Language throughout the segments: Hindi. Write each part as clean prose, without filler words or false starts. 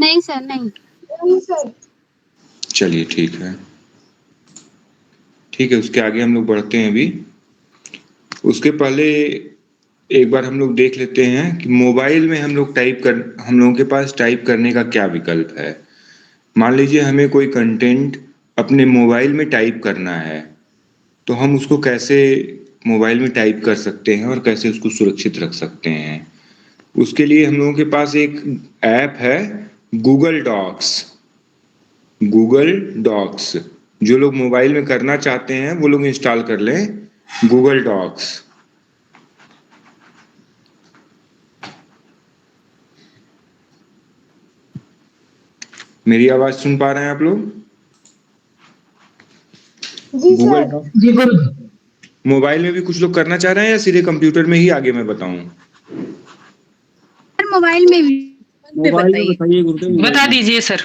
नहीं सर, नहीं सर। चलिए ठीक है, उसके आगे हम लोग बढ़ते हैं अभी। उसके पहले एक बार हम लोग देख लेते हैं कि मोबाइल में हम लोगों के पास टाइप करने का क्या विकल्प है। मान लीजिए हमें कोई कंटेंट अपने मोबाइल में टाइप करना है, तो हम उसको कैसे मोबाइल में टाइप कर सकते हैं और कैसे उसको सुरक्षित रख सकते हैं। उसके लिए हम लोगों के पास एक ऐप है, गूगल डॉक्स। जो लोग मोबाइल में करना चाहते हैं वो लोग इंस्टॉल कर लें गूगल डॉक्स। मेरी आवाज सुन पा रहे हैं आप लोग? जी गूगल सर। डॉक्स जी गुरु। मोबाइल में भी कुछ लोग करना चाह रहे हैं या सीधे कंप्यूटर में ही आगे मैं बताऊं? सर मोबाइल में भी बताइए गुरुदेव, बता दीजिए सर।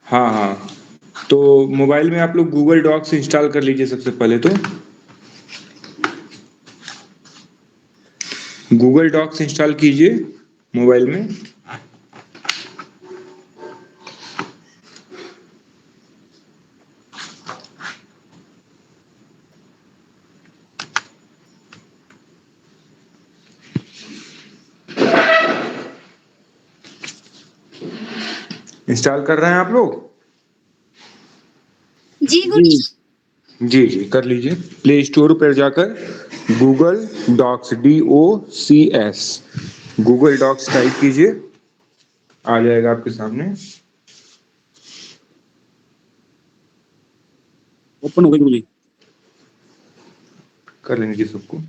हाँ, तो मोबाइल में आप लोग गूगल डॉक्स इंस्टॉल कर लीजिए। सबसे पहले तो गूगल डॉक्स इंस्टॉल कीजिए मोबाइल में। इंस्टॉल कर रहे हैं आप लोग? जी गुरु जी कर लीजिए। प्ले स्टोर पर जाकर Google Docs DOCS Google Docs type कीजिए, आ जाएगा आपके सामने। ओपन हो गई गुरुजी। कर लेंगे जी सबको।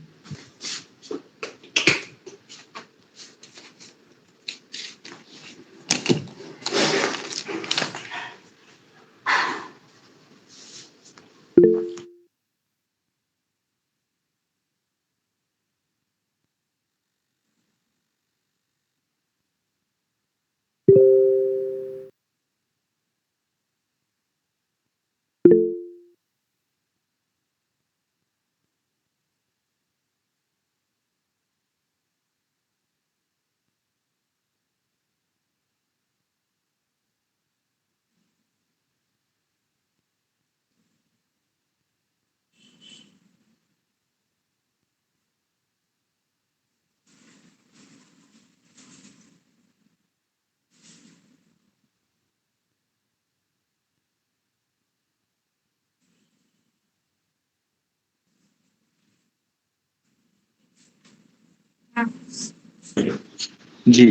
जी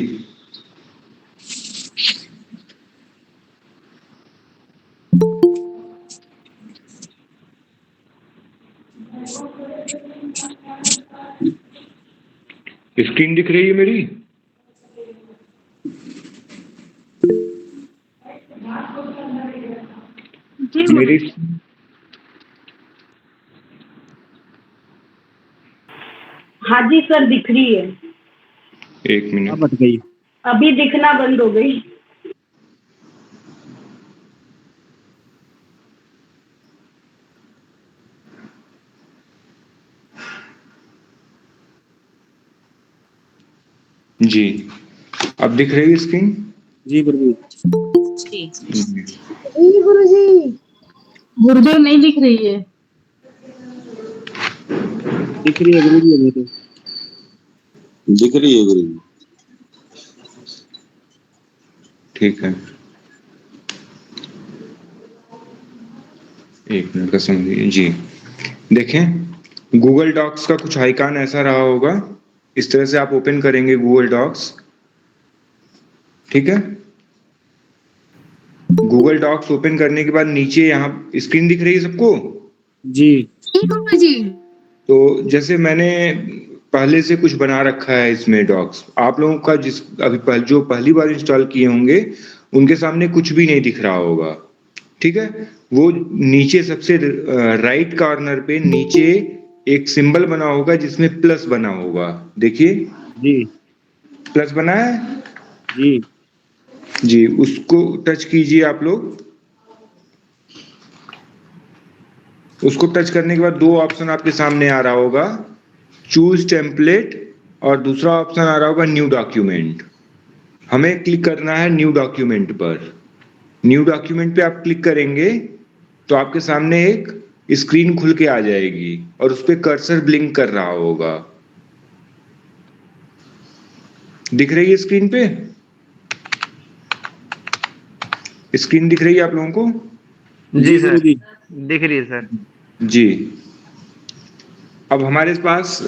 स्क्रीन दिख रही है मेरी? जी मेरी हाँ जी सर, दिख रही है। एक मिनट, अब हट गई। अभी दिखना बंद हो गई। जी अब दिख रही है स्क्रीन? जी गुरुजी। जी गुरुजी। गुरुदेव नहीं दिख रही है। दिख रही है गुरुजी, अभी तो दिख रही है गुरुजी। ठीक है, एक मिनट का समझिए जी। देखें, गूगल डॉक्स का कुछ आइकन ऐसा रहा होगा, इस तरह से आप ओपन करेंगे गूगल डॉक्स। ठीक है, गूगल डॉक्स ओपन करने के बाद नीचे यहाँ स्क्रीन दिख रही है सबको? जी जी गुरुजी। तो जैसे मैंने पहले से कुछ बना रखा है इसमें डॉक्स, आप लोगों का जो पहली बार इंस्टॉल किए होंगे उनके सामने कुछ भी नहीं दिख रहा होगा। ठीक है, वो नीचे सबसे राइट कॉर्नर पे नीचे एक सिंबल बना होगा जिसमें प्लस बना होगा, देखिए जी प्लस बना है जी जी, उसको टच कीजिए आप लोग। उसको टच करने के बाद दो ऑप्शन आपके सामने आ रहा होगा, चूज टेम्पलेट और दूसरा ऑप्शन आ रहा होगा न्यू डॉक्यूमेंट। हमें क्लिक करना है न्यू डॉक्यूमेंट पर। न्यू डॉक्यूमेंट पे आप क्लिक करेंगे तो आपके सामने एक स्क्रीन खुल के आ जाएगी और उस पे कर्सर ब्लिंक कर रहा होगा। दिख रही है स्क्रीन पे? स्क्रीन दिख रही है आप लोगों को? जी सर जी। दिख रही है सर। जी। अब हमारे पास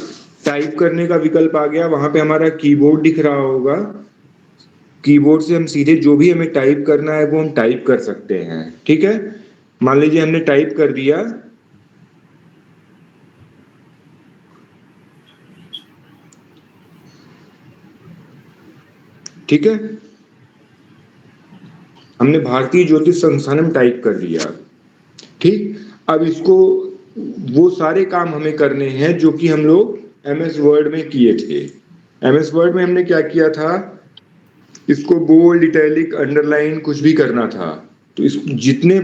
टाइप करने का विकल्प आ गया, वहां पे हमारा कीबोर्ड दिख रहा होगा। कीबोर्ड से हम सीधे जो भी हमें टाइप करना है वो हम टाइप कर सकते हैं। ठीक है, मान लीजिए हमने टाइप कर दिया। ठीक है, हमने भारतीय ज्योतिष संस्थान में टाइप कर दिया। ठीक, अब इसको वो सारे काम हमें करने हैं जो कि हम लोग MS वर्ड में किए थे। MS वर्ड में हमने क्या किया था, इसको बोल्ड, इटैलिक, अंडरलाइन कुछ भी करना था। तो इस जितने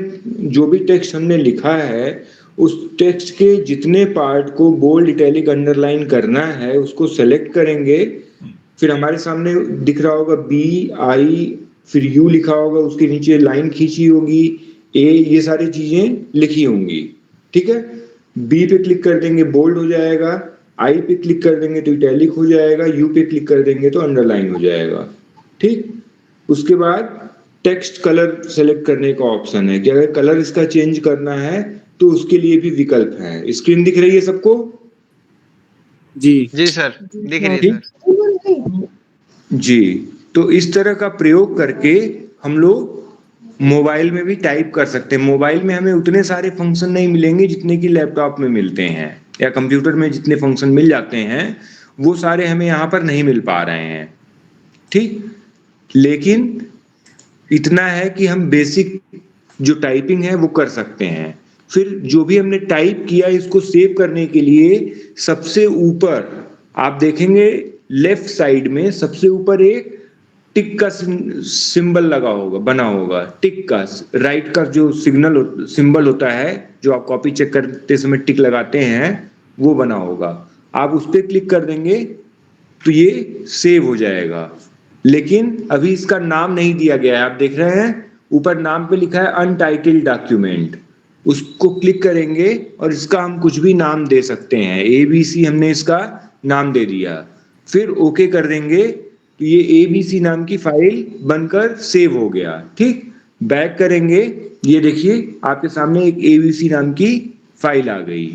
जो भी टेक्स्ट हमने लिखा है उस टेक्स्ट के जितने पार्ट को बोल्ड, इटैलिक, अंडरलाइन करना है उसको सेलेक्ट करेंगे। फिर हमारे सामने दिख रहा होगा BI, फिर U लिखा होगा, उसके नीचे लाइन खींची होगी, A, ये सारी चीजें लिखी होंगी। ठीक है, B पे क्लिक कर देंगे बोल्ड हो जाएगा, I पे क्लिक कर देंगे तो इटैलिक हो जाएगा, U पे क्लिक कर देंगे तो अंडरलाइन हो जाएगा। ठीक, उसके बाद टेक्स्ट कलर सेलेक्ट करने का ऑप्शन है कि अगर कलर इसका चेंज करना है तो उसके लिए भी विकल्प है। स्क्रीन दिख रही है सबको? जी जी सर, दिख रही है ठीक, सर। जी। तो इस तरह का प्रयोग करके हम लोग मोबाइल में भी टाइप कर सकते हैं। मोबाइल में हमें उतने सारे फंक्शन नहीं मिलेंगे जितने कि लैपटॉप में मिलते हैं या कंप्यूटर में जितने फंक्शन मिल जाते हैं वो सारे हमें यहाँ पर नहीं मिल पा रहे हैं। ठीक, लेकिन इतना है कि हम बेसिक जो टाइपिंग है वो कर सकते हैं। फिर जो भी हमने टाइप किया इसको सेव करने के लिए सबसे ऊपर आप देखेंगे लेफ्ट साइड में सबसे ऊपर एक टिक का सिंबल लगा होगा, बना होगा। टिक का राइट का जो सिंबल होता है जो आप कॉपी चेक करते समय टिक लगाते हैं वो बना होगा। आप उस पर क्लिक कर देंगे तो ये सेव हो जाएगा। लेकिन अभी इसका नाम नहीं दिया गया है, आप देख रहे हैं ऊपर नाम पे लिखा है अनटाइटल्ड डॉक्यूमेंट। उसको क्लिक करेंगे और इसका हम कुछ भी नाम दे सकते हैं। ABC हमने इसका नाम दे दिया, फिर ओके कर देंगे तो ये ABC नाम की फाइल बनकर सेव हो गया। ठीक, बैक करेंगे, ये देखिए आपके सामने एक ABC नाम की फाइल आ गई,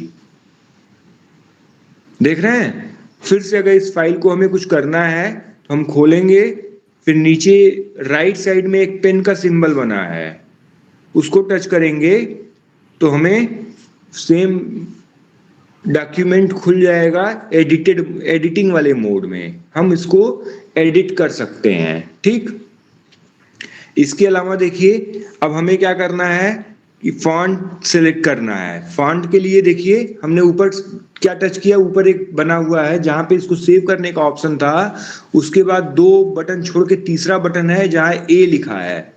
देख रहे हैं। फिर से अगर इस फाइल को हमें कुछ करना है तो हम खोलेंगे, फिर नीचे राइट साइड में एक पेन का सिंबल बना है, उसको टच करेंगे तो हमें सेम डॉक्यूमेंट खुल जाएगा। एडिटिंग वाले मोड में हम इसको एडिट कर सकते हैं। ठीक, इसके अलावा देखिए अब हमें क्या करना है कि फॉन्ट सेलेक्ट करना है। फॉन्ट के लिए देखिए हमने ऊपर क्या टच किया, ऊपर एक बना हुआ है जहां पे इसको सेव करने का ऑप्शन था, उसके बाद 2 बटन छोड़ के तीसरा बटन है जहां A लिखा है।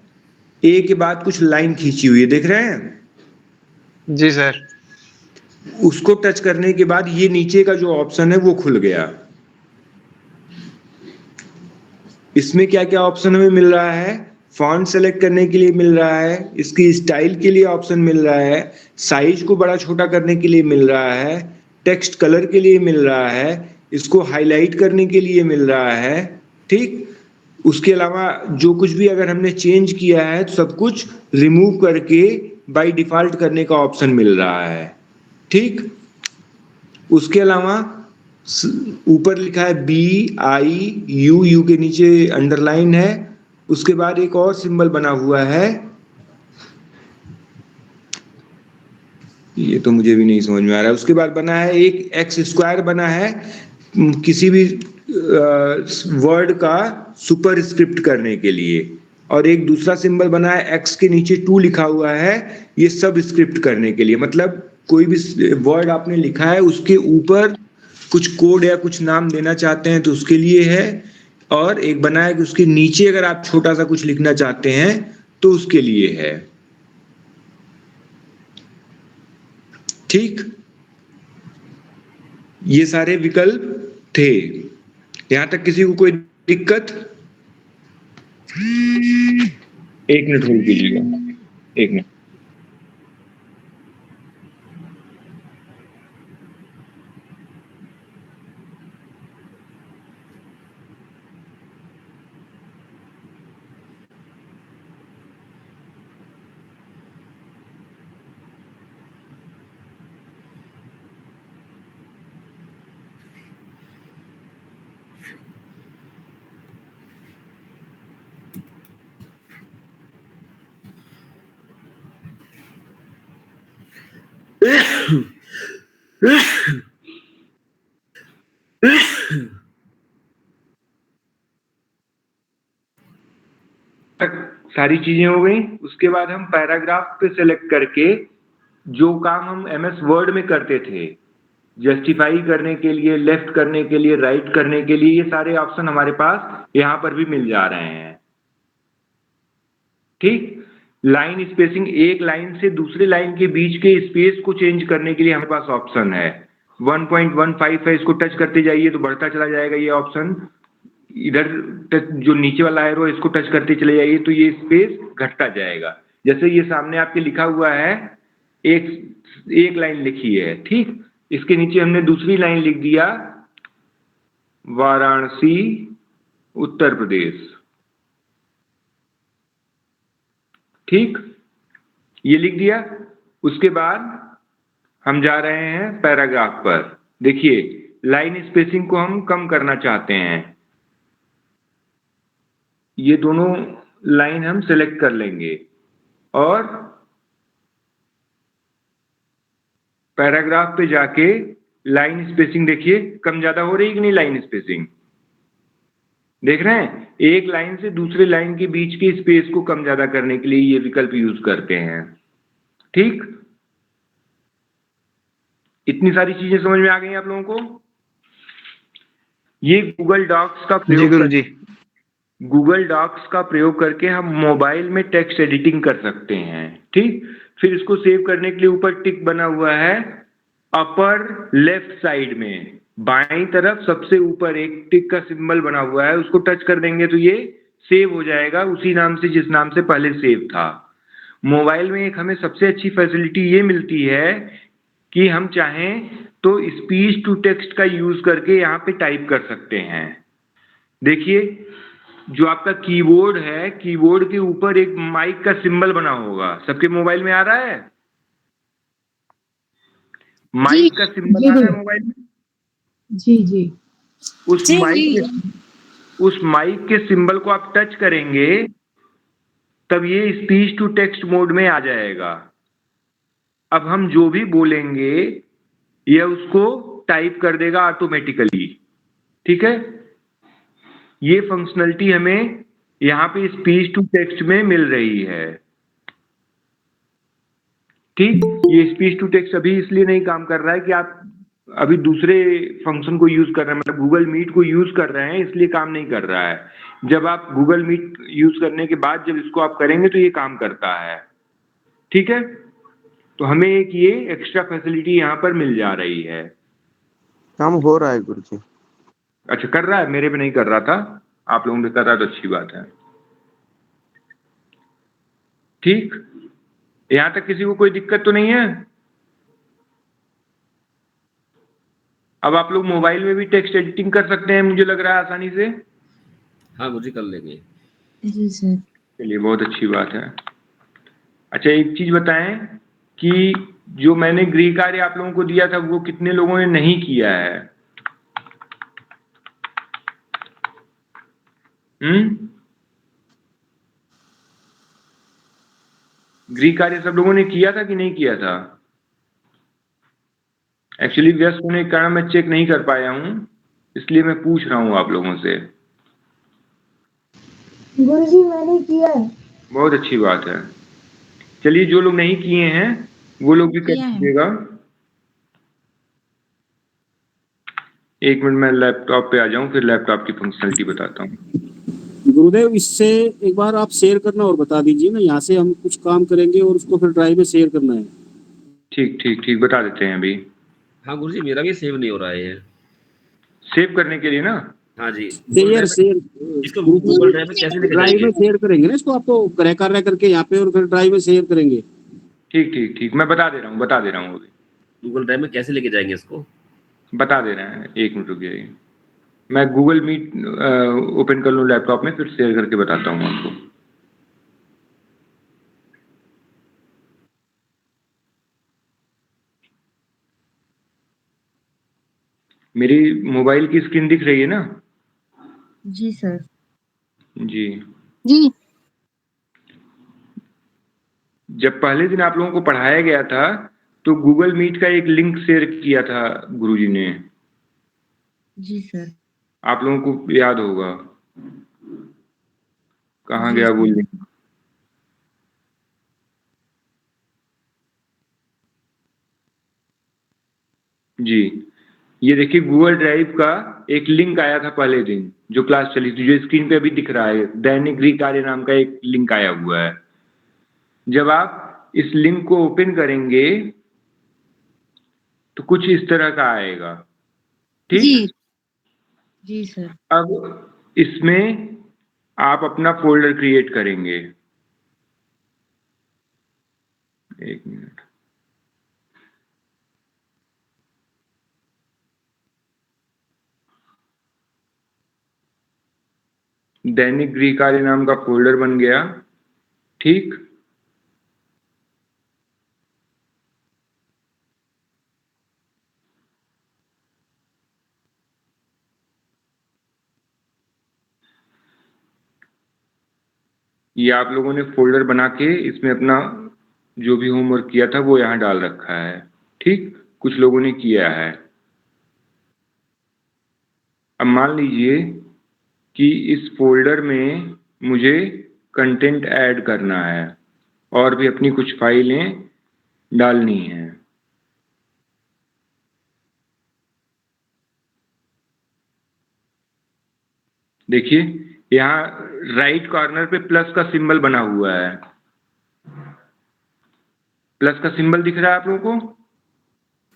A के बाद कुछ लाइन खींची हुई है, देख रहे हैं? जी सर। उसको टच करने के बाद ये नीचे का जो ऑप्शन है वो खुल गया। इसमें क्या क्या ऑप्शन हमें मिल रहा है, फॉन्ट सेलेक्ट करने के लिए मिल रहा है, इसकी स्टाइल के लिए ऑप्शन मिल रहा है, साइज को बड़ा छोटा करने के लिए मिल रहा है, टेक्स्ट कलर के लिए मिल रहा है, इसको हाईलाइट करने के लिए मिल रहा है। ठीक, उसके अलावा जो कुछ भी अगर हमने चेंज किया है तो सब कुछ रिमूव करके बाय डिफॉल्ट करने का ऑप्शन मिल रहा है। ठीक, उसके अलावा ऊपर लिखा है BI U के नीचे अंडरलाइन है, उसके बाद एक और सिंबल बना हुआ है, ये तो मुझे भी नहीं समझ में आ रहा है। उसके बाद बना है एक X² बना है किसी भी वर्ड का सुपरस्क्रिप्ट करने के लिए, और एक दूसरा सिंबल बना है X के नीचे 2 लिखा हुआ है, ये सब स्क्रिप्ट करने के लिए। मतलब कोई भी वर्ड आपने लिखा है उसके ऊपर कुछ कोड या कुछ नाम देना चाहते हैं तो उसके लिए है, और एक बना है कि उसके नीचे अगर आप छोटा सा कुछ लिखना चाहते हैं तो उसके लिए है। ठीक, ये सारे विकल्प थे। यहां तक किसी को कोई दिक्कत? एक मिनट होल्ड कीजिएगा, एक मिनट। सारी चीजें हो गई। उसके बाद हम पैराग्राफ पे सेलेक्ट करके जो काम हम एमएस वर्ड में करते थे, जस्टिफाई करने के लिए, लेफ्ट करने के लिए, राइट करने के लिए, ये सारे ऑप्शन हमारे पास यहां पर भी मिल जा रहे हैं। ठीक, लाइन स्पेसिंग, एक लाइन से दूसरे लाइन के बीच के स्पेस को चेंज करने के लिए हमारे पास ऑप्शन है। 1.15 है, इसको टच करते जाइए तो बढ़ता चला जाएगा ये ऑप्शन। इधर जो नीचे वाला एरो है इसको टच करते चले जाइए तो ये स्पेस घटता जाएगा। जैसे ये सामने आपके लिखा हुआ है, एक लाइन लिखी है, ठीक, इसके नीचे हमने दूसरी लाइन लिख दिया वाराणसी उत्तर प्रदेश। ठीक, ये लिख दिया। उसके बाद हम जा रहे हैं पैराग्राफ पर। देखिए, लाइन स्पेसिंग को हम कम करना चाहते हैं, ये दोनों लाइन हम सेलेक्ट कर लेंगे और पैराग्राफ पे जाके लाइन स्पेसिंग देखिए कम ज्यादा हो रही है कि नहीं। लाइन स्पेसिंग देख रहे हैं, एक लाइन से दूसरे लाइन के बीच के स्पेस को कम ज्यादा करने के लिए ये विकल्प यूज करते हैं। ठीक, इतनी सारी चीजें समझ में आ गई आप लोगों को। ये गूगल डॉक्स का प्रयोग करके हम मोबाइल में टेक्स्ट एडिटिंग कर सकते हैं। ठीक, फिर इसको सेव करने के लिए ऊपर टिक बना हुआ है अपर लेफ्ट साइड में, बाईं तरफ सबसे ऊपर एक टिक का सिंबल बना हुआ है, उसको टच कर देंगे तो ये सेव हो जाएगा उसी नाम से जिस नाम से पहले सेव था। मोबाइल में एक हमें सबसे अच्छी फैसिलिटी ये मिलती है कि हम चाहें तो स्पीच टू टेक्स्ट का यूज करके यहाँ पे टाइप कर सकते हैं। देखिए, जो आपका कीबोर्ड है, कीबोर्ड के ऊपर एक माइक का सिंबल बना होगा, सबके मोबाइल में आ रहा है, माइक का सिंबल आ रहा है मोबाइल में। जी जी। उस माइक के सिंबल को आप टच करेंगे तब ये स्पीच टू टेक्स्ट मोड में आ जाएगा। अब हम जो भी बोलेंगे यह उसको टाइप कर देगा ऑटोमेटिकली। ठीक है, ये फंक्शनलिटी हमें यहाँ पे स्पीच टू टेक्स्ट में मिल रही है। ठीक, ये स्पीच टू टेक्स्ट अभी इसलिए नहीं काम कर रहा है कि आप अभी दूसरे फंक्शन को यूज कर रहे हैं, मतलब गूगल मीट को यूज कर रहे हैं, इसलिए काम नहीं कर रहा है। जब आप गूगल मीट यूज करने के बाद जब इसको आप करेंगे तो ये काम करता है। ठीक है, तो हमें एक ये एक्स्ट्रा फैसिलिटी यहाँ पर मिल जा रही है। काम हो रहा है गुरुजी। अच्छा, कर रहा है, मेरे पे नहीं कर रहा था, आप लोगों पे कर रहा है तो अच्छी बात है। ठीक, यहां तक किसी को कोई दिक्कत तो नहीं है। अब आप लोग मोबाइल में भी टेक्स्ट एडिटिंग कर सकते हैं, मुझे लग रहा है आसानी से। हाँ गुरुजी, कर लेंगे। जी सर। चलिए, बहुत अच्छी बात है। अच्छा, एक चीज बताएं कि जो मैंने गृह कार्य आप लोगों को दिया था वो कितने लोगों ने नहीं किया है? गृह कार्य सब लोगों ने किया था कि नहीं किया था? एक्चुअली व्यस्त होने के कारण मैं चेक नहीं कर पाया हूं, इसलिए मैं पूछ रहा हूं आप लोगों से। गुरुजी मैंने किया है। बहुत अच्छी बात है। चलिए, जो लोग नहीं किए हैं वो लोग भी कर दीजिएगा। एक मिनट, मैं लैपटॉप पे आ जाऊं, फिर लैपटॉप की फंक्शनलिटी बताता हूँ। गुरुदेव, इससे एक बार आप शेयर करना और बता दीजिए ना, यहाँ से हम कुछ काम करेंगे और उसको फिर ड्राइव में शेयर करना है। ठीक ठीक ठीक, बता देते हैं अभी। हाँ गुरुजी, मेरा भी सेव नहीं हो रहा है। सेव करने के लिए ना, हाँ जी, शेयर इसको गूगल ड्राइव में कैसे लेके ड्राइव में जाएंगे? शेयर करेंगे ना इसको, आपको कार्य करके यहाँ पे और फिर ड्राइव में शेयर करेंगे। ठीक ठीक ठीक, मैं बता दे रहा हूँ अभी गूगल ड्राइव में कैसे लेके जाएंगे इसको? बता दे रहे हैं, 1 मिनट रुक जाइए। मैं गूगल मीट ओपन कर लूँ लैपटॉप में, फिर शेयर करके बताता हूँ आपको। मेरी मोबाइल की स्क्रीन दिख रही है ना? जी सर। जी। जी। जब पहले दिन आप लोगों को पढ़ाया गया था तो गूगल मीट का एक लिंक शेयर किया था गुरुजी ने, जी सर। आप लोगों को याद होगा। कहाँ जी गया वो सर। लिंक? जी, ये देखिए गूगल ड्राइव का एक लिंक आया था पहले दिन जो क्लास चली थी, जो स्क्रीन पे अभी दिख रहा है। दैनिक गृह कार्य नाम का एक लिंक आया हुआ है। जब आप इस लिंक को ओपन करेंगे तो कुछ इस तरह का आएगा, ठीक? जी। जी सर। अब इसमें आप अपना फोल्डर क्रिएट करेंगे। 1 मिनट। दैनिक गृह कार्य नाम का फोल्डर बन गया, ठीक? ये आप लोगों ने फोल्डर बना के इसमें अपना जो भी होमवर्क किया था वो यहाँ डाल रखा है, ठीक? कुछ लोगों ने किया है। अब मान लीजिए कि इस फोल्डर में मुझे कंटेंट ऐड करना है और भी अपनी कुछ फाइलें डालनी हैं। देखिए यहाँ राइट कॉर्नर पे प्लस का सिंबल बना हुआ है। प्लस का सिंबल दिख रहा है आप लोगों को?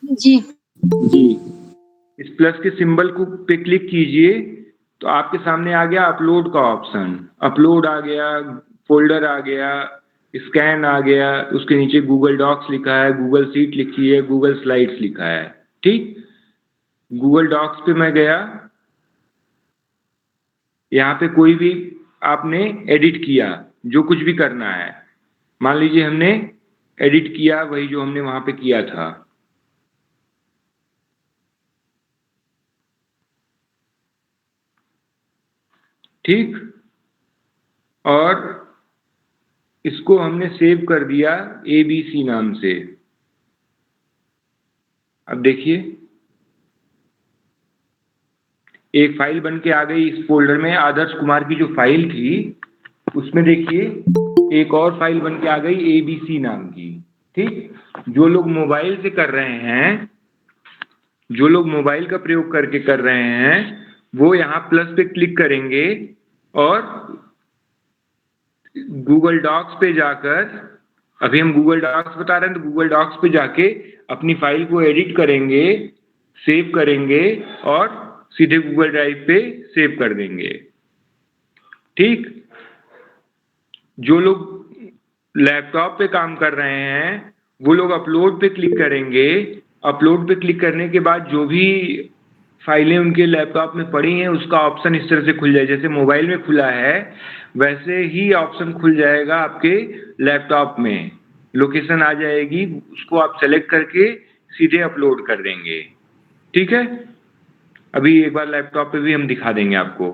जी। जी। इस प्लस के सिंबल को पे क्लिक कीजिए तो आपके सामने आ गया अपलोड का ऑप्शन। अपलोड आ गया, फोल्डर आ गया, स्कैन आ गया, उसके नीचे गूगल डॉक्स लिखा है, गूगल सीट लिखी है, गूगल स्लाइड्स लिखा है, ठीक? गूगल डॉक्स पे मैं गया, यहाँ पे कोई भी आपने एडिट किया, जो कुछ भी करना है, मान लीजिए हमने एडिट किया वही जो हमने वहां पे किया था, ठीक? और इसको हमने सेव कर दिया ABC नाम से। अब देखिए एक फाइल बन के आ गई इस फोल्डर में। आदर्श कुमार की जो फाइल थी उसमें देखिए एक और फाइल बन के आ गई ABC नाम की, ठीक? जो लोग मोबाइल से कर रहे हैं, जो लोग मोबाइल का प्रयोग करके कर रहे हैं, वो यहाँ प्लस पे क्लिक करेंगे और गूगल डॉक्स पे जाकर, अभी हम गूगल डॉक्स बता रहे हैं, तो गूगल डॉक्स पे जाके अपनी फाइल को एडिट करेंगे, सेव करेंगे और सीधे गूगल ड्राइव पे सेव कर देंगे, ठीक? जो लोग लैपटॉप पे काम कर रहे हैं वो लोग अपलोड पे क्लिक करेंगे। अपलोड पे क्लिक करने के बाद जो भी फाइलें उनके लैपटॉप में पड़ी हैं उसका ऑप्शन इस तरह से खुल जाए, जैसे मोबाइल में खुला है वैसे ही ऑप्शन खुल जाएगा आपके लैपटॉप में। लोकेशन आ जाएगी, उसको आप सेलेक्ट करके सीधे अपलोड कर देंगे, ठीक है? अभी एक बार लैपटॉप पे भी हम दिखा देंगे आपको।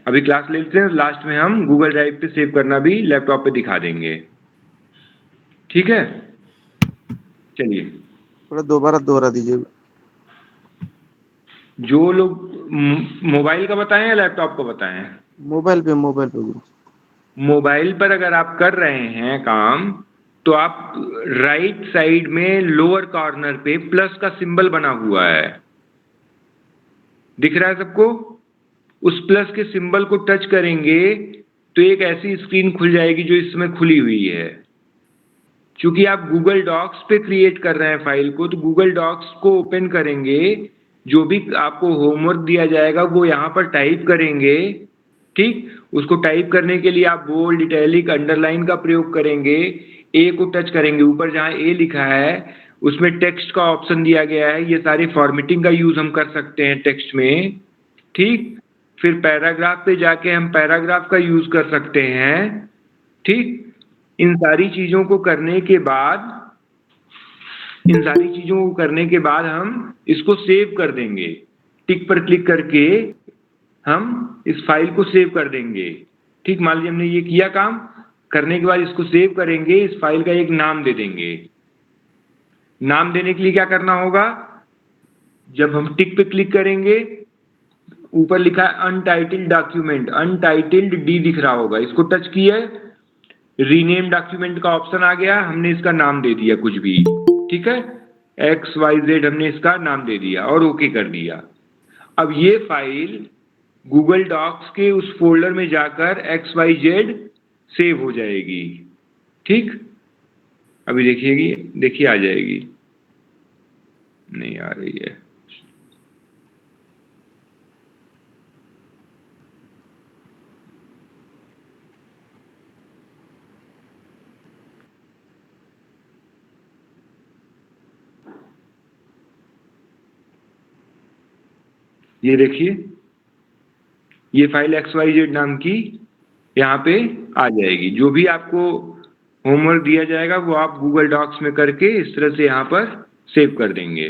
अभी क्लास ले लेते हैं, लास्ट में हम गूगल ड्राइव पे सेव करना भी लैपटॉप पे दिखा देंगे, ठीक है? चलिए थोड़ा दोबारा दोहरा दीजिए। जो लोग मोबाइल का बताएं या लैपटॉप का बताएं? मोबाइल पे गुरु। मोबाइल पर अगर आप कर रहे हैं काम तो आप राइट साइड में लोअर कॉर्नर पे प्लस का सिंबल बना हुआ है, दिख रहा है सबको? उस प्लस के सिंबल को टच करेंगे तो एक ऐसी स्क्रीन खुल जाएगी जो इस समय खुली हुई है। क्योंकि आप गूगल डॉक्स पे क्रिएट कर रहे हैं फाइल को, तो गूगल डॉक्स को ओपन करेंगे जो भी आपको होमवर्क दिया जाएगा वो यहाँ पर टाइप करेंगे, ठीक। उसको टाइप करने के लिए आप बोल्ड, इटैलिक, अंडरलाइन का प्रयोग करेंगे। ए को टच करेंगे, ऊपर जहाँ ए लिखा है उसमें टेक्स्ट का ऑप्शन दिया गया है। ये सारी फॉर्मेटिंग का यूज हम कर सकते हैं टेक्स्ट में, ठीक। फिर पैराग्राफ पे जाके हम पैराग्राफ का यूज कर सकते हैं, ठीक। इन सारी चीजों को करने के बाद हम इसको सेव कर देंगे। टिक पर क्लिक करके हम इस फाइल को सेव कर देंगे, ठीक। मान लीजिए हमने ये किया काम, करने के बाद इसको सेव करेंगे, इस फाइल का एक नाम दे देंगे। नाम देने के लिए क्या करना होगा, जब हम टिक पे क्लिक करेंगे ऊपर लिखा है अनटाइटल्ड डॉक्यूमेंट, अनटाइटल्ड डी दिख रहा होगा, इसको टच किया, रीनेम डॉक्यूमेंट का ऑप्शन आ गया, हमने इसका नाम दे दिया कुछ भी, ठीक है, XYZ हमने इसका नाम दे दिया और ओके कर दिया। अब ये फाइल गूगल डॉक्स के उस फोल्डर में जाकर XYZ सेव हो जाएगी, ठीक। अभी देखिए आ जाएगी, नहीं आ रही है। ये देखिए, ये फाइल XYZ नाम की यहाँ पे आ जाएगी। जो भी आपको होमवर्क दिया जाएगा वो आप गूगल डॉक्स में करके इस तरह से यहाँ पर सेव कर देंगे,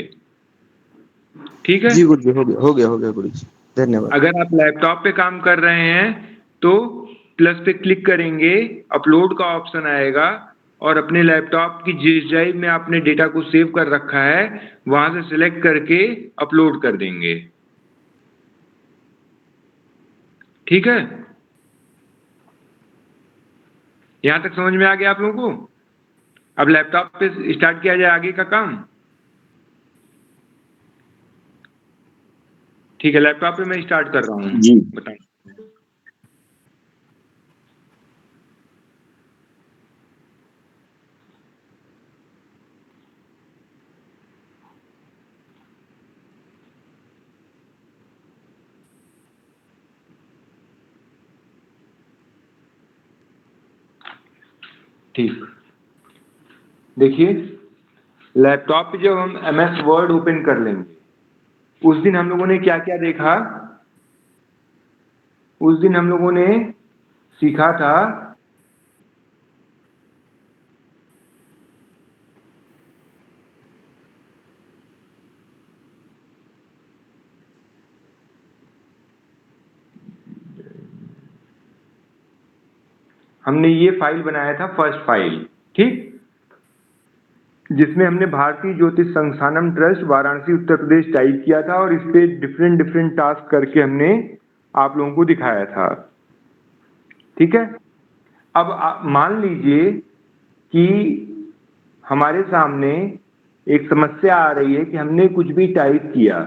ठीक है जी गुरुजी, हो गया गुरुजी, धन्यवाद। अगर आप लैपटॉप पे काम कर रहे हैं तो प्लस पे क्लिक करेंगे, अपलोड का ऑप्शन आएगा और अपने लैपटॉप की जिस ड्राइव में आपने डेटा को सेव कर रखा है वहां से सिलेक्ट करके अपलोड कर देंगे, ठीक है। यहां तक समझ में आ गया आप लोगों को। अब लैपटॉप पे स्टार्ट किया जाए आगे का काम, ठीक है। लैपटॉप पे मैं स्टार्ट कर रहा हूँ, जी। बताएं। ठीक, देखिए लैपटॉप पे जब हम MS वर्ड ओपन कर लेंगे, उस दिन हम लोगों ने क्या क्या देखा, उस दिन हम लोगों ने सीखा था हमने ये फाइल बनाया था फर्स्ट फाइल, ठीक, जिसमें हमने भारतीय ज्योतिष संस्थानम ट्रस्ट वाराणसी उत्तर प्रदेश टाइप किया था और इस पे डिफरेंट टास्क करके हमने आप लोगों को दिखाया था, ठीक है। अब मान लीजिए कि हमारे सामने एक समस्या आ रही है कि हमने कुछ भी टाइप किया,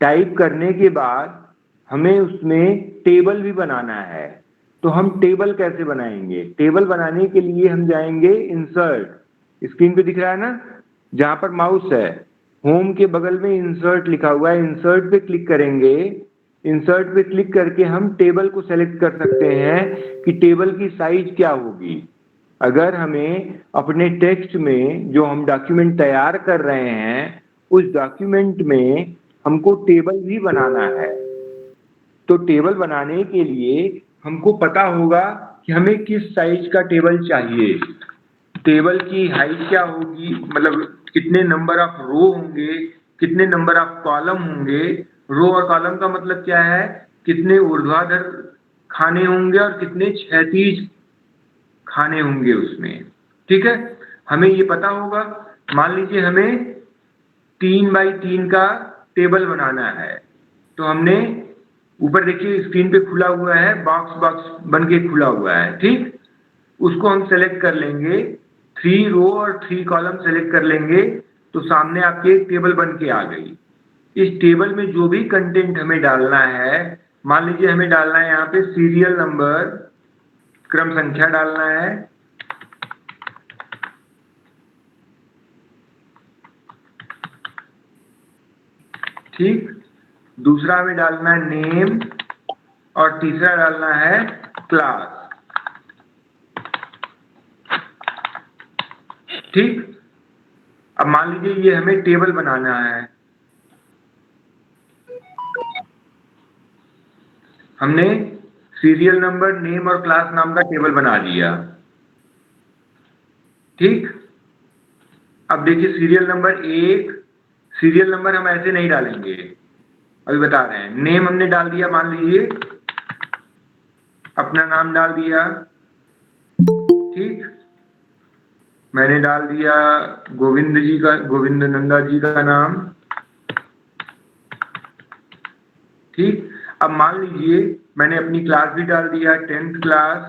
टाइप करने के बाद हमें उसमें टेबल भी बनाना है, तो हम टेबल कैसे बनाएंगे। टेबल बनाने के लिए हम जाएंगे इंसर्ट, स्क्रीन पे दिख रहा है ना, जहां पर माउस है होम के बगल में इंसर्ट लिखा हुआ है, इंसर्ट पे क्लिक करेंगे। इंसर्ट पे क्लिक करके हम टेबल को सेलेक्ट कर सकते हैं कि टेबल की साइज क्या होगी। अगर हमें अपने टेक्स्ट में जो हम डॉक्यूमेंट तैयार कर रहे हैं उस डॉक्यूमेंट में हमको टेबल भी बनाना है, तो टेबल बनाने के लिए हमको पता होगा कि हमें किस साइज का टेबल चाहिए, टेबल की हाइट क्या होगी, मतलब कितने नंबर ऑफ रो होंगे, कितने नंबर ऑफ कॉलम होंगे। रो और कॉलम का मतलब क्या है, कितने ऊर्ध्वाधर खाने होंगे और कितने क्षैतिज खाने होंगे उसमें, ठीक है, हमें ये पता होगा। मान लीजिए हमें 3 बाई 3 का टेबल बनाना है, तो हमने ऊपर देखिए स्क्रीन पे खुला हुआ है, बॉक्स बन के खुला हुआ है, ठीक, उसको हम सेलेक्ट कर लेंगे, 3 रो और 3 कॉलम सेलेक्ट कर लेंगे, तो सामने आपके एक टेबल बन के आ गई। इस टेबल में जो भी कंटेंट हमें डालना है, मान लीजिए हमें डालना है यहाँ पे सीरियल नंबर, क्रम संख्या डालना है, ठीक, दूसरा हमें डालना है नेम और तीसरा डालना है क्लास। ठीक, अब मान लीजिए ये हमें टेबल बनाना है। हमने सीरियल नंबर, नेम और क्लास नाम का टेबल बना दिया। ठीक, अब देखिए सीरियल नंबर 1, सीरियल नंबर हम ऐसे नहीं डालेंगे, अभी बता रहे हैं। नेम हमने डाल दिया, मान लीजिए अपना नाम डाल दिया। ठीक, मैंने डाल दिया गोविंद नंदा जी का नाम। ठीक, अब मान लीजिए मैंने अपनी क्लास भी डाल दिया, 10th क्लास।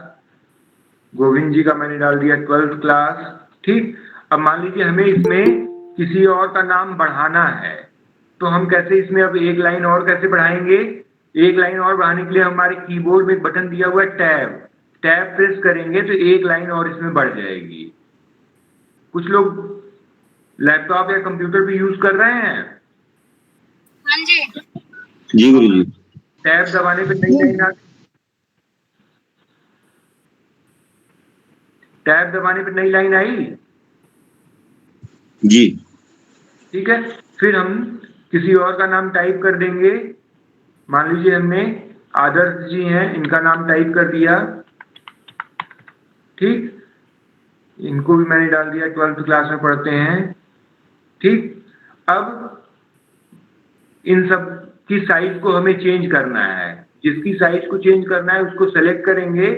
गोविंद जी का मैंने डाल दिया 12th क्लास। ठीक, अब मान लीजिए हमें इसमें किसी और का नाम बढ़ाना है, तो हम कैसे इसमें अब एक लाइन और कैसे बढ़ाएंगे? एक लाइन और बढ़ाने के लिए हमारे कीबोर्ड में एक बटन दिया हुआ है टैब, टैब प्रेस करेंगे तो एक लाइन और इसमें बढ़ जाएगी। कुछ लोग लैपटॉप या कंप्यूटर भी यूज कर रहे हैं? हाँ जी। जी गुरुजी। टैब दबाने पे नई लाइन आ, टैब दबाने पे नई लाइन आई। जी। ठीक है, फिर हम किसी और का नाम टाइप कर देंगे। मान लीजिए हमने आदर्श जी हैं, इनका नाम टाइप कर दिया। ठीक, इनको भी मैंने डाल दिया, 12th क्लास में पढ़ते हैं। ठीक, अब इन सब की साइज को हमें चेंज करना है। जिसकी साइज को चेंज करना है उसको सेलेक्ट करेंगे,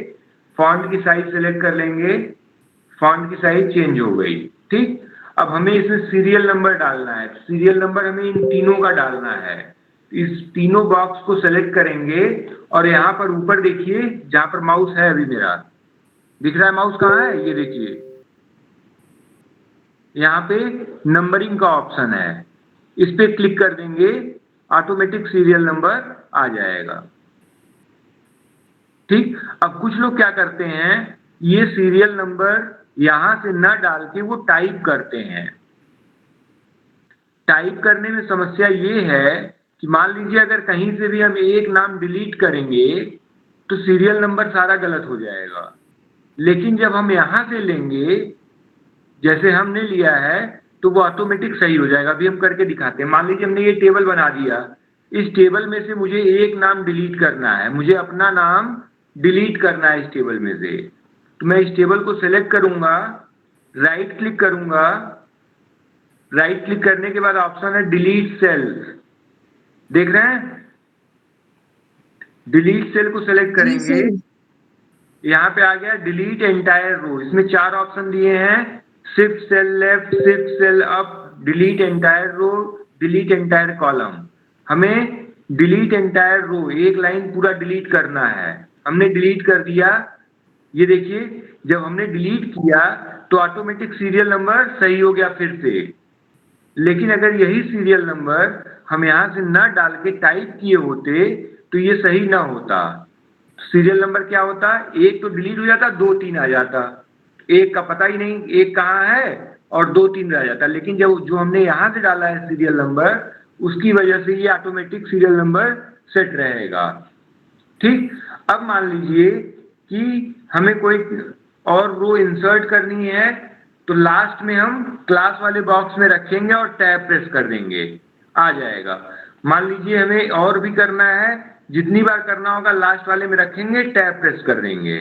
फॉन्ट की साइज सेलेक्ट कर लेंगे, फॉन्ट की साइज चेंज हो गई। ठीक, अब हमें इसमें सीरियल नंबर डालना है। सीरियल नंबर हमें इन तीनों का डालना है। इस तीनों बॉक्स को सेलेक्ट करेंगे और यहाँ पर ऊपर देखिए, जहां पर माउस है, अभी मेरा दिख रहा है माउस कहाँ है, ये देखिए यहाँ पे नंबरिंग का ऑप्शन है, इस पे क्लिक कर देंगे, ऑटोमेटिक सीरियल नंबर आ जाएगा। ठीक, अब कुछ लोग क्या करते हैं, ये सीरियल नंबर यहां से न डाल के वो टाइप करते हैं। टाइप करने में समस्या ये है कि मान लीजिए अगर कहीं से भी हम एक नाम डिलीट करेंगे तो सीरियल नंबर सारा गलत हो जाएगा। लेकिन जब हम यहां से लेंगे, जैसे हमने लिया है, तो वो ऑटोमेटिक सही हो जाएगा। अभी हम करके दिखाते हैं। मान लीजिए हमने ये टेबल बना दिया, इस टेबल में से मुझे एक नाम डिलीट करना है, मुझे अपना नाम डिलीट करना है इस टेबल में से। तो मैं इस टेबल को सेलेक्ट करूंगा, राइट क्लिक करूंगा। राइट क्लिक करने के बाद ऑप्शन है डिलीट सेल्स, देख रहे हैं? डिलीट सेल को सेलेक्ट करेंगे, यहाँ पे आ गया डिलीट एंटायर रो। इसमें 4 ऑप्शन दिए हैं, shift cell left, shift cell up, delete entire row, delete entire column. हमें डिलीट एंटायर रो, एक लाइन पूरा डिलीट करना है। हमने डिलीट कर दिया। ये देखिए, जब हमने डिलीट किया तो ऑटोमेटिक सीरियल नंबर सही हो गया फिर से। लेकिन अगर यही सीरियल नंबर हम यहाँ से न डाल के टाइप किए होते तो ये सही ना होता। सीरियल नंबर क्या होता, एक तो डिलीट हो जाता, 2 3 आ जाता, एक का पता ही नहीं एक कहाँ है और 2 3 रह जाता। लेकिन जब जो हमने यहाँ से डाला है सीरियल नंबर, उसकी वजह से ये ऑटोमेटिक सीरियल नंबर सेट रहेगा। ठीक, अब मान लीजिए कि हमें कोई और रो इंसर्ट करनी है, तो लास्ट में हम क्लास वाले बॉक्स में रखेंगे और टैब प्रेस कर देंगे, आ जाएगा। मान लीजिए हमें और भी करना है, जितनी बार करना होगा लास्ट वाले में रखेंगे, टैब प्रेस कर देंगे।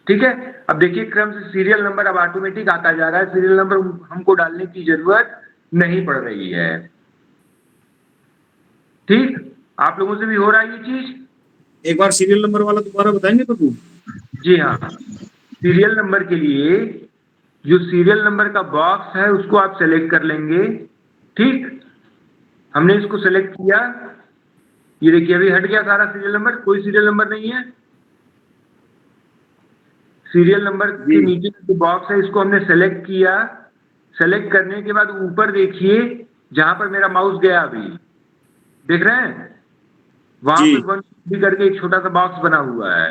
ठीक है, अब देखिए क्रम से सीरियल नंबर अब ऑटोमेटिक आता जा रहा है। सीरियल नंबर हमको डालने की जरूरत नहीं पड़ रही है। ठीक, आप लोगों से भी हो रहा है ये चीज? एक बार सीरियल नंबर वाला दोबारा बताएंगे प्रभु? जी हाँ, सीरियल नंबर के लिए जो सीरियल नंबर का बॉक्स है उसको आप सेलेक्ट कर लेंगे। ठीक, हमने इसको सेलेक्ट किया, ये देखिए अभी हट गया सारा सीरियल नंबर, कोई सीरियल नंबर नहीं है। सीरियल नंबर के नीचे जो बॉक्स है इसको हमने सेलेक्ट किया। सेलेक्ट करने के बाद ऊपर देखिए, जहां पर मेरा माउस गया अभी, देख रहे हैं? वहां पे 1 करके एक छोटा सा बॉक्स बना हुआ है,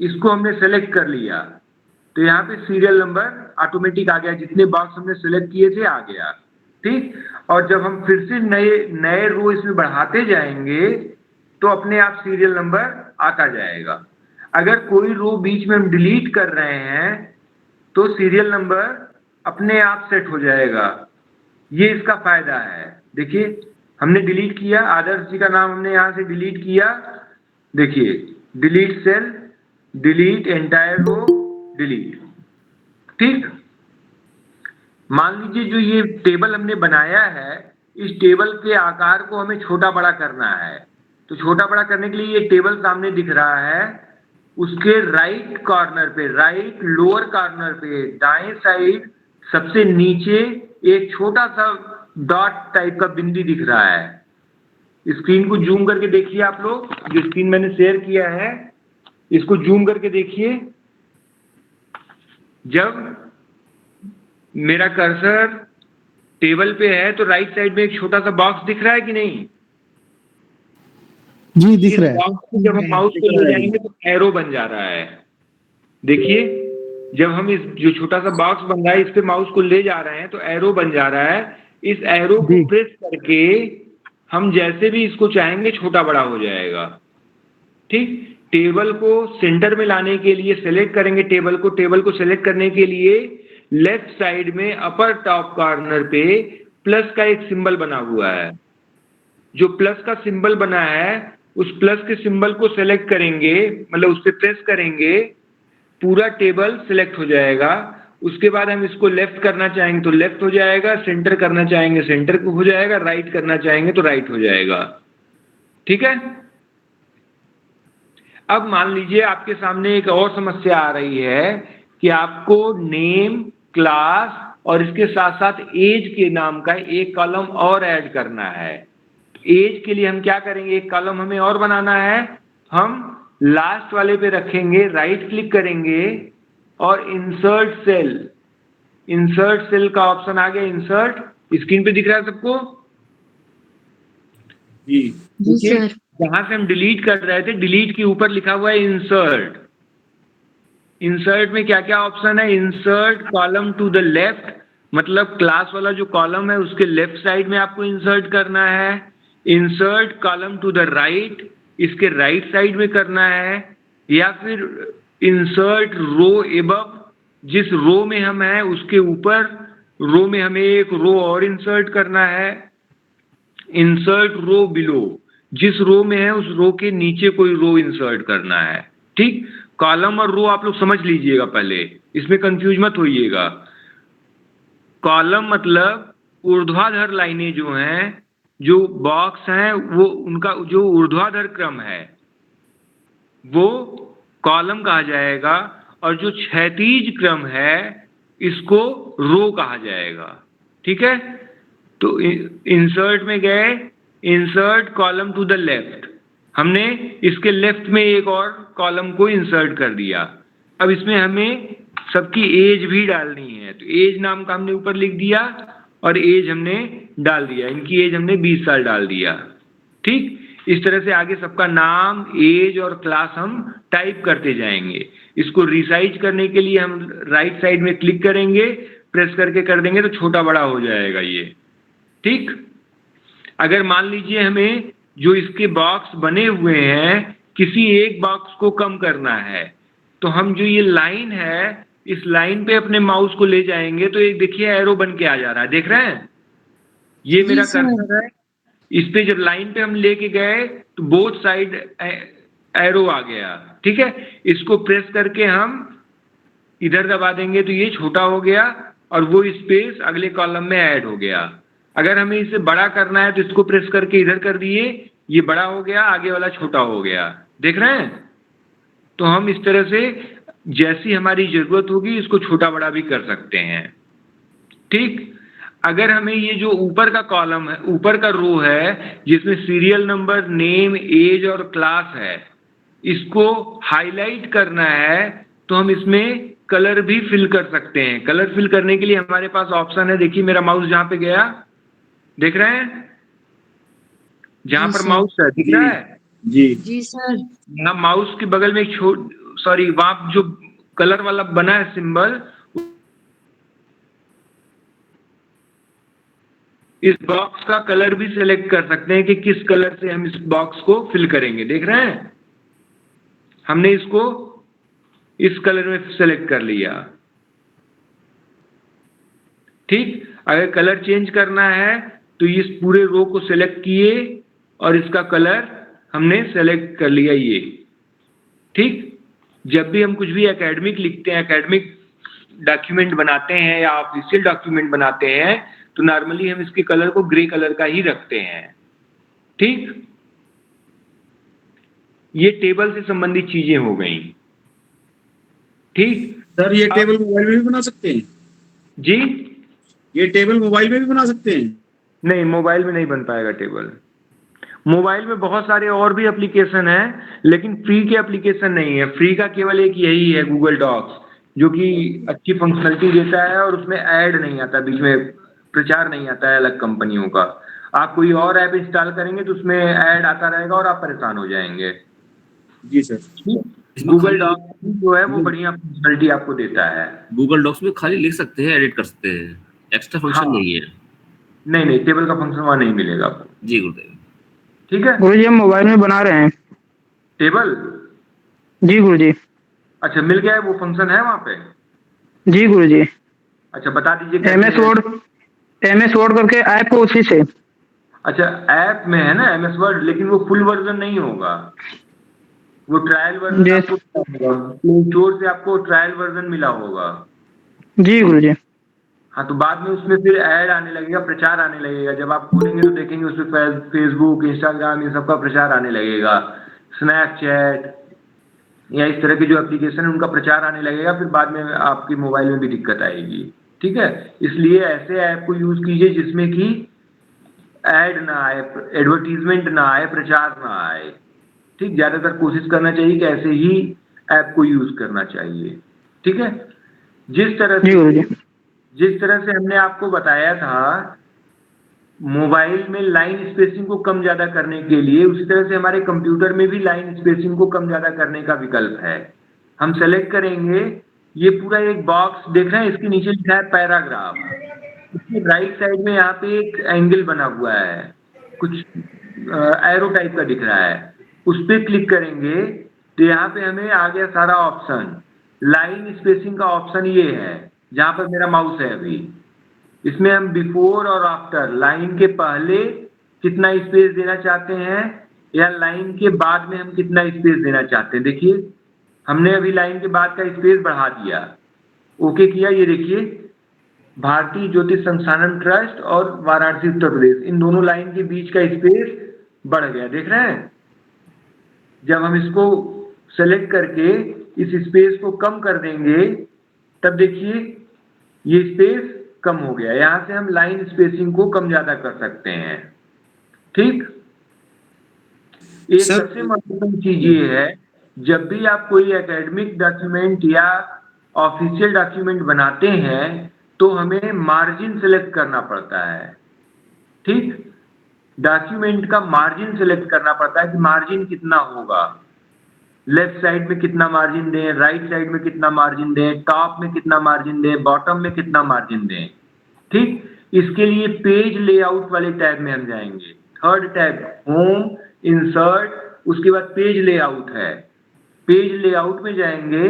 इसको हमने सेलेक्ट कर लिया। तो यहाँ पे सीरियल नंबर ऑटोमेटिक आ गया, जितने बॉक्स हमने सेलेक्ट किए थे आ गया। ठीक। और जब हम फिर से नए नए रो इसमें बढ़ाते जाएंगे तो अपने आप सीरियल नंबर आता जाएगा। अगर कोई रो बीच में हम डिलीट कर रहे हैं तो सीरियल नंबर अपने आप सेट हो जाएगा। ये इसका फायदा है। देखिए हमने डिलीट किया, आदर्श जी का नाम हमने यहां से डिलीट किया, देखिए delete cell, delete entire row, delete. ठीक। मान लीजिए जो ये टेबल हमने बनाया है, इस टेबल के आकार को हमें छोटा बड़ा करना है। तो छोटा बड़ा करने के लिए ये टेबल सामने दिख रहा है, उसके राइट कॉर्नर पे, राइट लोअर कॉर्नर पे, दाएं साइड सबसे नीचे एक छोटा सा डॉट टाइप का बिंदु दिख रहा है। स्क्रीन को जूम करके देखिए आप लोग, जो स्क्रीन मैंने शेयर किया है इसको जूम करके देखिए। जब मेरा कर्सर टेबल पे है तो राइट साइड में एक छोटा सा बॉक्स दिख रहा है कि नहीं? जी दिख रहा है। बॉक्स को जब हम माउस को ले जाएंगे तो एरो बन जा रहा है। देखिए जब हम इस जो छोटा सा बॉक्स बन रहा है इस पे माउस को ले जा रहे हैं तो एरो बन जा रहा है। इस एरो को प्रेस करके हम जैसे भी इसको चाहेंगे छोटा बड़ा हो जाएगा। ठीक। टेबल को सेंटर में लाने के लिए सेलेक्ट करेंगे टेबल को सेलेक्ट करने के लिए लेफ्ट साइड में अपर टॉप कॉर्नर पे प्लस का एक सिंबल बना हुआ है। जो प्लस का सिंबल बना है उस प्लस के सिंबल को सेलेक्ट करेंगे, मतलब उस पर प्रेस करेंगे, पूरा टेबल सिलेक्ट हो जाएगा। उसके बाद हम इसको लेफ्ट करना चाहेंगे तो लेफ्ट हो जाएगा, सेंटर करना चाहेंगे सेंटर को हो जाएगा, राइट करना चाहेंगे तो राइट हो जाएगा। ठीक है। अब मान लीजिए आपके सामने एक और समस्या आ रही है कि आपको नेम, क्लास और इसके साथ साथ एज के नाम का एक कॉलम और ऐड करना है। एज के लिए हम क्या करेंगे, एक कॉलम हमें और बनाना है। हम लास्ट वाले पे रखेंगे, राइट क्लिक करेंगे और इंसर्ट सेल का ऑप्शन आ गया। इंसर्ट स्क्रीन पे दिख रहा है सबको? जी देखिए जहां से हम डिलीट कर रहे थे, डिलीट के ऊपर लिखा हुआ है इंसर्ट। इंसर्ट में क्या क्या ऑप्शन है? Insert column to the left, मतलब क्लास वाला जो कॉलम है उसके लेफ्ट साइड में आपको इंसर्ट करना है। Insert column to the right, इसके राइट साइड में करना है। या फिर इंसर्ट रो एबव, जिस रो में हम हैं उसके ऊपर रो में हमें एक रो और इंसर्ट करना है। इंसर्ट रो बिलो, जिस रो में है उस रो के नीचे कोई रो इंसर्ट करना है। ठीक। कॉलम और रो आप लोग समझ लीजिएगा पहले, इसमें कंफ्यूज मत होइएगा। कॉलम मतलब ऊर्ध्वाधर लाइनें जो हैं, जो बॉक्स हैं, वो उनका जो ऊर्ध्वाधर क्रम है वो कॉलम कहा जाएगा, और जो क्षैतिज क्रम है इसको रो कहा जाएगा। ठीक है। तो इंसर्ट में गए, insert column to the left, हमने इसके लेफ्ट में एक और कॉलम को इंसर्ट कर दिया। अब इसमें हमें सबकी एज भी डालनी है, तो एज नाम का हमने ऊपर लिख दिया और एज हमने डाल दिया। इनकी एज हमने 20 साल डाल दिया। ठीक। इस तरह से आगे सबका नाम, एज और क्लास हम टाइप करते जाएंगे। इसको रिसाइज करने के लिए हम राइट साइड में क्लिक करेंगे, प्रेस करके कर देंगे तो छोटा बड़ा हो जाएगा ये। ठीक। अगर मान लीजिए हमें जो इसके बॉक्स बने हुए हैं किसी एक बॉक्स को कम करना है, तो हम जो ये लाइन है इस लाइन पे अपने माउस को ले जाएंगे तो एक देखिए एरो बन के आ जा रहा है, देख रहे हैं? ये मेरा कर्सर है, इस पे जब लाइन पे हम लेके गए तो बोथ साइड एरो आ गया। ठीक है। इसको प्रेस करके हम इधर दबा देंगे तो ये छोटा हो गया और वो स्पेस अगले कॉलम में ऐड हो गया। अगर हमें इसे बड़ा करना है तो इसको प्रेस करके इधर कर दिए, ये बड़ा हो गया, आगे वाला छोटा हो गया। देख रहे हैं? तो हम इस तरह से जैसी हमारी जरूरत होगी इसको छोटा बड़ा भी कर सकते हैं। ठीक। अगर हमें ये जो ऊपर का कॉलम है, ऊपर का रो है जिसमें सीरियल नंबर, नेम, एज और क्लास है, इसको हाईलाइट करना है तो हम इसमें कलर भी फिल कर सकते हैं। कलर फिल करने के लिए हमारे पास ऑप्शन है, देखिए मेरा माउस जहां पे गया, देख रहे हैं? जहां पर माउस है दिख रहा है? जी सर। यहाँ माउस के बगल में एक वहां जो कलर वाला बना है सिंबल, इस बॉक्स का कलर भी सिलेक्ट कर सकते हैं कि किस कलर से हम इस बॉक्स को फिल करेंगे। देख रहे हैं, हमने इसको इस कलर में सेलेक्ट कर लिया। ठीक, अगर कलर चेंज करना है तो इस पूरे रो को सिलेक्ट किए और इसका कलर हमने सेलेक्ट कर लिया ये। ठीक, जब भी हम कुछ भी एकेडमिक लिखते हैं, एकेडमिक डॉक्यूमेंट बनाते हैं या ऑफिशियल डॉक्यूमेंट बनाते हैं, तो नॉर्मली हम इसके कलर को ग्रे कलर का ही रखते हैं। ठीक, ये टेबल से संबंधित चीजें हो गई। ठीक सर, ये टेबल मोबाइल में भी बना सकते हैं जी? ये टेबल मोबाइल में भी बना सकते हैं? नहीं, मोबाइल में नहीं बन पाएगा टेबल। मोबाइल में बहुत सारे और भी एप्लीकेशन हैं, लेकिन फ्री के एप्लीकेशन नहीं है। फ्री का केवल एक यही है, गूगल डॉक्स, जो कि अच्छी फंक्शनलिटी देता है और उसमें ऐड नहीं आता, बीच में प्रचार नहीं आता है अलग कंपनियों का। आप कोई और ऐप इंस्टॉल करेंगे तो उसमें ऐड आता रहेगा और आप परेशान हो जाएंगे। जी सर। गूगल डॉक्स जो है वो बढ़िया फंक्शनलिटी आपको देता है। गूगल डॉक्स में खाली लिख सकते हैं, एडिट कर सकते हैं, एक्स्ट्रा फंक्शन हाँ। नहीं है। नहीं, टेबल का फंक्शन वहां नहीं मिलेगा आपको। जी गुरुदेव। ठीक है, गुरुजी हम मोबाइल में बना रहे हैं। टेबल? जी गुरुजी। अच्छा, मिल गया है, वो फंक्शन है वहां पे? जी गुरुजी। अच्छा, बता दीजिए। MS वर्ड करके ऐप को उसी से। अच्छा, ऐप में है ना MS वर्ड, लेकिन वो फुल वर्जन नहीं होगा, वो ट्रायल वर्जन आपको प्ले स्टोर से आपको ट्रायल वर्जन मिला होगा। जी गुरुजी। हाँ, तो बाद में उसमें फिर ऐड आने लगेगा, प्रचार आने लगेगा। जब आप खोलेंगे तो देखेंगे उसमें फेसबुक, इंस्टाग्राम, ये सबका प्रचार आने लगेगा, स्नैपचैट या इस तरह के जो एप्लीकेशन है उनका प्रचार आने लगेगा। फिर बाद में आपकी मोबाइल में भी दिक्कत आएगी। ठीक है, इसलिए ऐसे ऐप को यूज कीजिए जिसमें कि ऐड ना आए, एडवर्टीजमेंट ना आए, प्रचार ना आए। ठीक, ज्यादातर कोशिश करना चाहिए कि ऐसे ही ऐप को यूज करना चाहिए। ठीक है, जिस तरह से हमने आपको बताया था मोबाइल में लाइन स्पेसिंग को कम ज्यादा करने के लिए, उसी तरह से हमारे कंप्यूटर में भी लाइन स्पेसिंग को कम ज्यादा करने का विकल्प है। हम सेलेक्ट करेंगे, ये पूरा एक बॉक्स देख रहे हैं, इसके नीचे लिखा है पैराग्राफ। इसके राइट साइड में यहाँ पे एक एंगल बना हुआ है, कुछ एरो टाइप का दिख रहा है, उस पर क्लिक करेंगे तो यहाँ पे हमें आ गया सारा ऑप्शन। लाइन स्पेसिंग का ऑप्शन ये है, जहाँ पर मेरा माउस है अभी। इसमें हम बिफोर और आफ्टर, लाइन के पहले कितना स्पेस देना चाहते हैं या लाइन के बाद में हम कितना स्पेस देना चाहते हैं। देखिए, हमने अभी लाइन के बाद का स्पेस बढ़ा दिया, ओके किया। ये देखिए, भारतीय ज्योतिष संस्थानम ट्रस्ट और वाराणसी उत्तर प्रदेश, इन दोनों लाइन के बीच का स्पेस बढ़ गया। देख रहे हैं, जब हम इसको सेलेक्ट करके इस स्पेस को कम कर देंगे तब देखिए ये स्पेस कम हो गया। यहां से हम लाइन स्पेसिंग को कम ज्यादा कर सकते हैं। ठीक, एक सबसे महत्वपूर्ण चीज ये है, जब भी आप कोई एकेडमिक डॉक्यूमेंट या ऑफिशियल डॉक्यूमेंट बनाते हैं तो हमें मार्जिन सेलेक्ट करना पड़ता है। ठीक, डॉक्यूमेंट का मार्जिन सेलेक्ट करना पड़ता है कि मार्जिन कितना होगा, लेफ्ट साइड में कितना मार्जिन दें, राइट साइड में कितना मार्जिन दें, टॉप में कितना मार्जिन दें, बॉटम में कितना मार्जिन दें। ठीक, इसके लिए पेज लेआउट वाले टैब में हम जाएंगे। थर्ड टैब होम, इंसर्ट, उसके बाद पेज लेआउट है। पेज लेआउट में जाएंगे,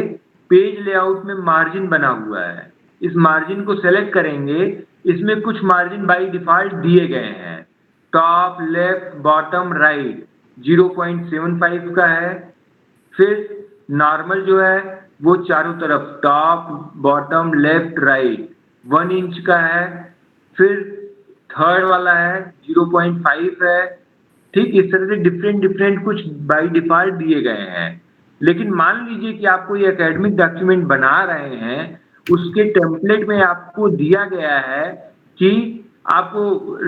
पेज लेआउट में मार्जिन बना हुआ है, इस मार्जिन को सेलेक्ट करेंगे। इसमें कुछ मार्जिन बाय डिफॉल्ट दिए गए हैं, टॉप, लेफ्ट, बॉटम, राइट 0.75 का है। फिर नॉर्मल जो है वो चारों तरफ top, bottom, left, right 1 inch का है। फिर थर्ड वाला है 0.5 है। ठीक, इस तरह से डिफरेंट कुछ बाय डिफॉल्ट दिए गए हैं। लेकिन मान लीजिए कि आप कोई एकेडमिक डॉक्यूमेंट बना रहे हैं, उसके टेम्पलेट में आपको दिया गया है कि आपको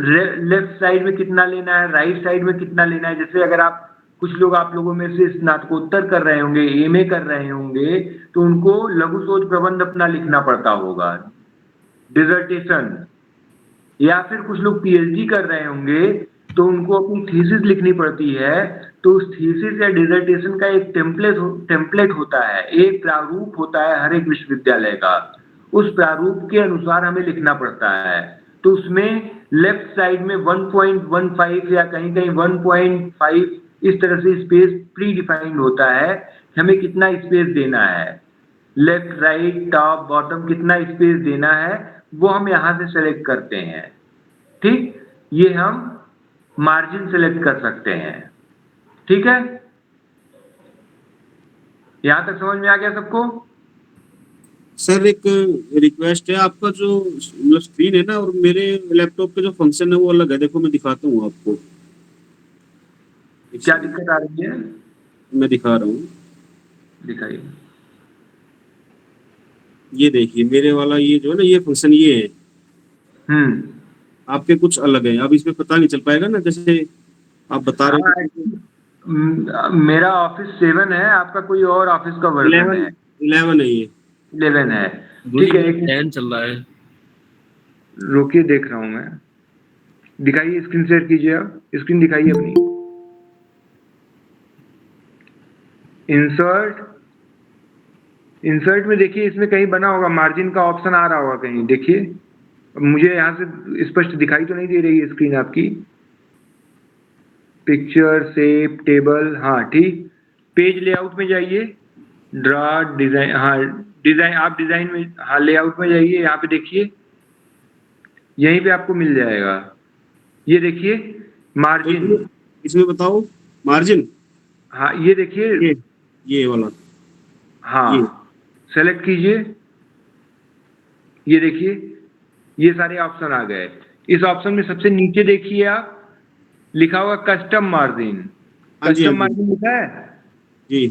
लेफ्ट साइड में कितना लेना है, राइट साइड में कितना लेना है। जैसे अगर आप कुछ लोग आप लोगों में से स्नातकोत्तर कर रहे होंगे, MA कर रहे होंगे, तो उनको लघु शोध प्रबंध अपना लिखना पड़ता होगा, डिसर्टेशन। या फिर कुछ लोग PhD कर रहे होंगे तो उनको अपनी थीसिस लिखनी पड़ती है। तो उस थीसिस या डिसर्टेशन का एक टेम्पलेट होता है, एक प्रारूप होता है हर एक विश्वविद्यालय का। उस प्रारूप के अनुसार हमें लिखना पड़ता है। तो उसमें लेफ्ट साइड में 1.15 या कहीं कहीं 1.5 इस तरह से स्पेस प्री डिफाइंड होता है, हमें कितना स्पेस देना है, लेफ्ट राइट टॉप बॉटम कितना स्पेस देना है वो हम यहाँ से सेलेक्ट करते हैं। ठीक, ये हम मार्जिन सेलेक्ट कर सकते हैं। ठीक है, यहां तक समझ में आ गया सबको? सर एक रिक्वेस्ट है, आपका जो स्क्रीन है ना और मेरे लैपटॉप के जो फंक्शन है वो अलग है। देखो मैं दिखाता हूँ आपको, क्या दिक्कत आ रही है? मैं दिखा रहा हूँ, दिखाइए। ये देखिए मेरे वाला ये जो है ना ये फंक्शन ये है, आपके कुछ अलग है। अब इसमें पता नहीं चल पाएगा ना, जैसे आप बता रहे हैं। मेरा ऑफिस 7 है, आपका कोई और ऑफिस का वर्जन है। 11 है ये। 11 है, ठीक है। 10 चल रहा है। रोकिए, देख रहा हूं मैं। दिखाइए, स्क्रीन शेयर कीजिए, आप स्क्रीन दिखाइए अपनी। इंसर्ट में देखिए, इसमें कहीं बना होगा, मार्जिन का ऑप्शन आ रहा होगा कहीं, देखिए। मुझे यहाँ से स्पष्ट दिखाई तो नहीं दे रही है स्क्रीन आपकी। पिक्चर, शेप, टेबल, हाँ ठीक। पेज लेआउट में जाइए, ड्रा डिजाइन, हाँ डिजाइन, आप डिजाइन में, हाँ लेआउट में जाइए, यहाँ पे देखिए, यहीं पे आपको मिल जाएगा। ये देखिए मार्जिन, इसमें बताओ मार्जिन, हाँ ये देखिए, ये वाला, हाँ सेलेक्ट कीजिए। ये देखिए ये सारे ऑप्शन आ गए। इस ऑप्शन में सबसे नीचे देखिए आप, लिखा हुआ कस्टम मार्जिन। कस्टम मार्जिन लिखा है जी,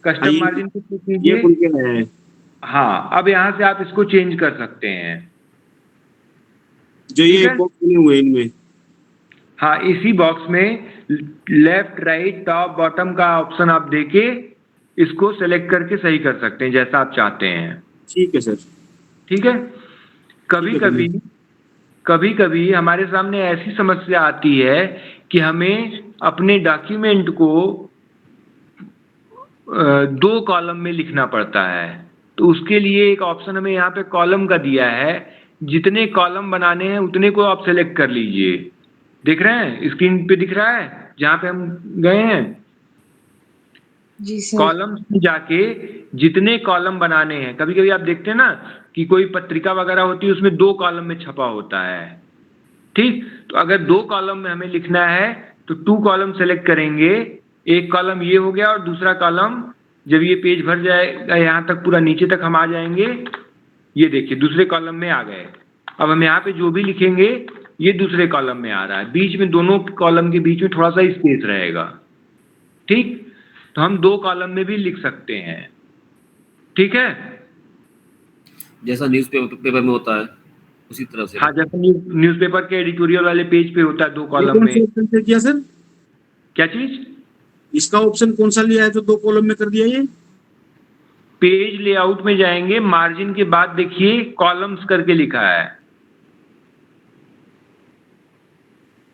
कस्टम मार्जिन को क्लिक कीजिए। हाँ, अब यहाँ से आप इसको चेंज कर सकते हैं, जो ये बॉक्स बने हुए इनमें। हाँ, इसी बॉक्स में लेफ्ट राइट टॉप बॉटम का ऑप्शन आप देके इसको सेलेक्ट करके सही कर सकते हैं जैसा आप चाहते हैं। ठीक है सर। ठीक है। कभी कभी हमारे सामने ऐसी समस्या आती है कि हमें अपने डॉक्यूमेंट को 2 कॉलम में लिखना पड़ता है, तो उसके लिए एक ऑप्शन हमें यहाँ पे कॉलम का दिया है। जितने कॉलम बनाने हैं उतने को आप सेलेक्ट कर लीजिए। दिख रहे हैं, स्क्रीन पे दिख रहा है जहाँ पे हम गए हैं? जी सर। कॉलम में जाके जितने कॉलम बनाने हैं, कभी कभी आप देखते हैं ना कि कोई पत्रिका वगैरह होती है उसमें 2 कॉलम में छपा होता है। ठीक, तो अगर 2 कॉलम में हमें लिखना है तो 2 कॉलम सेलेक्ट करेंगे। एक कॉलम ये हो गया और दूसरा कॉलम, जब ये पेज भर जाएगा यहाँ तक पूरा नीचे तक हम आ जाएंगे, ये देखिए दूसरे कॉलम में आ गए। अब हम यहाँ पे जो भी लिखेंगे ये दूसरे कॉलम में आ रहा है, बीच में दोनों कॉलम के बीच में थोड़ा सा स्पेस रहेगा। ठीक, तो हम 2 कॉलम में भी लिख सकते हैं। ठीक है, जैसा न्यूज़पेपर में होता है उसी तरह से। हाँ, जैसे न्यूज़पेपर के एडिटोरियल वाले पेज पे होता है 2 कॉलम में। किया सर, क्या चीज? इसका ऑप्शन कौन सा लिया है जो 2 कॉलम में कर दिया? ये पेज लेआउट में जाएंगे, मार्जिन के बाद देखिए कॉलम्स करके लिखा है।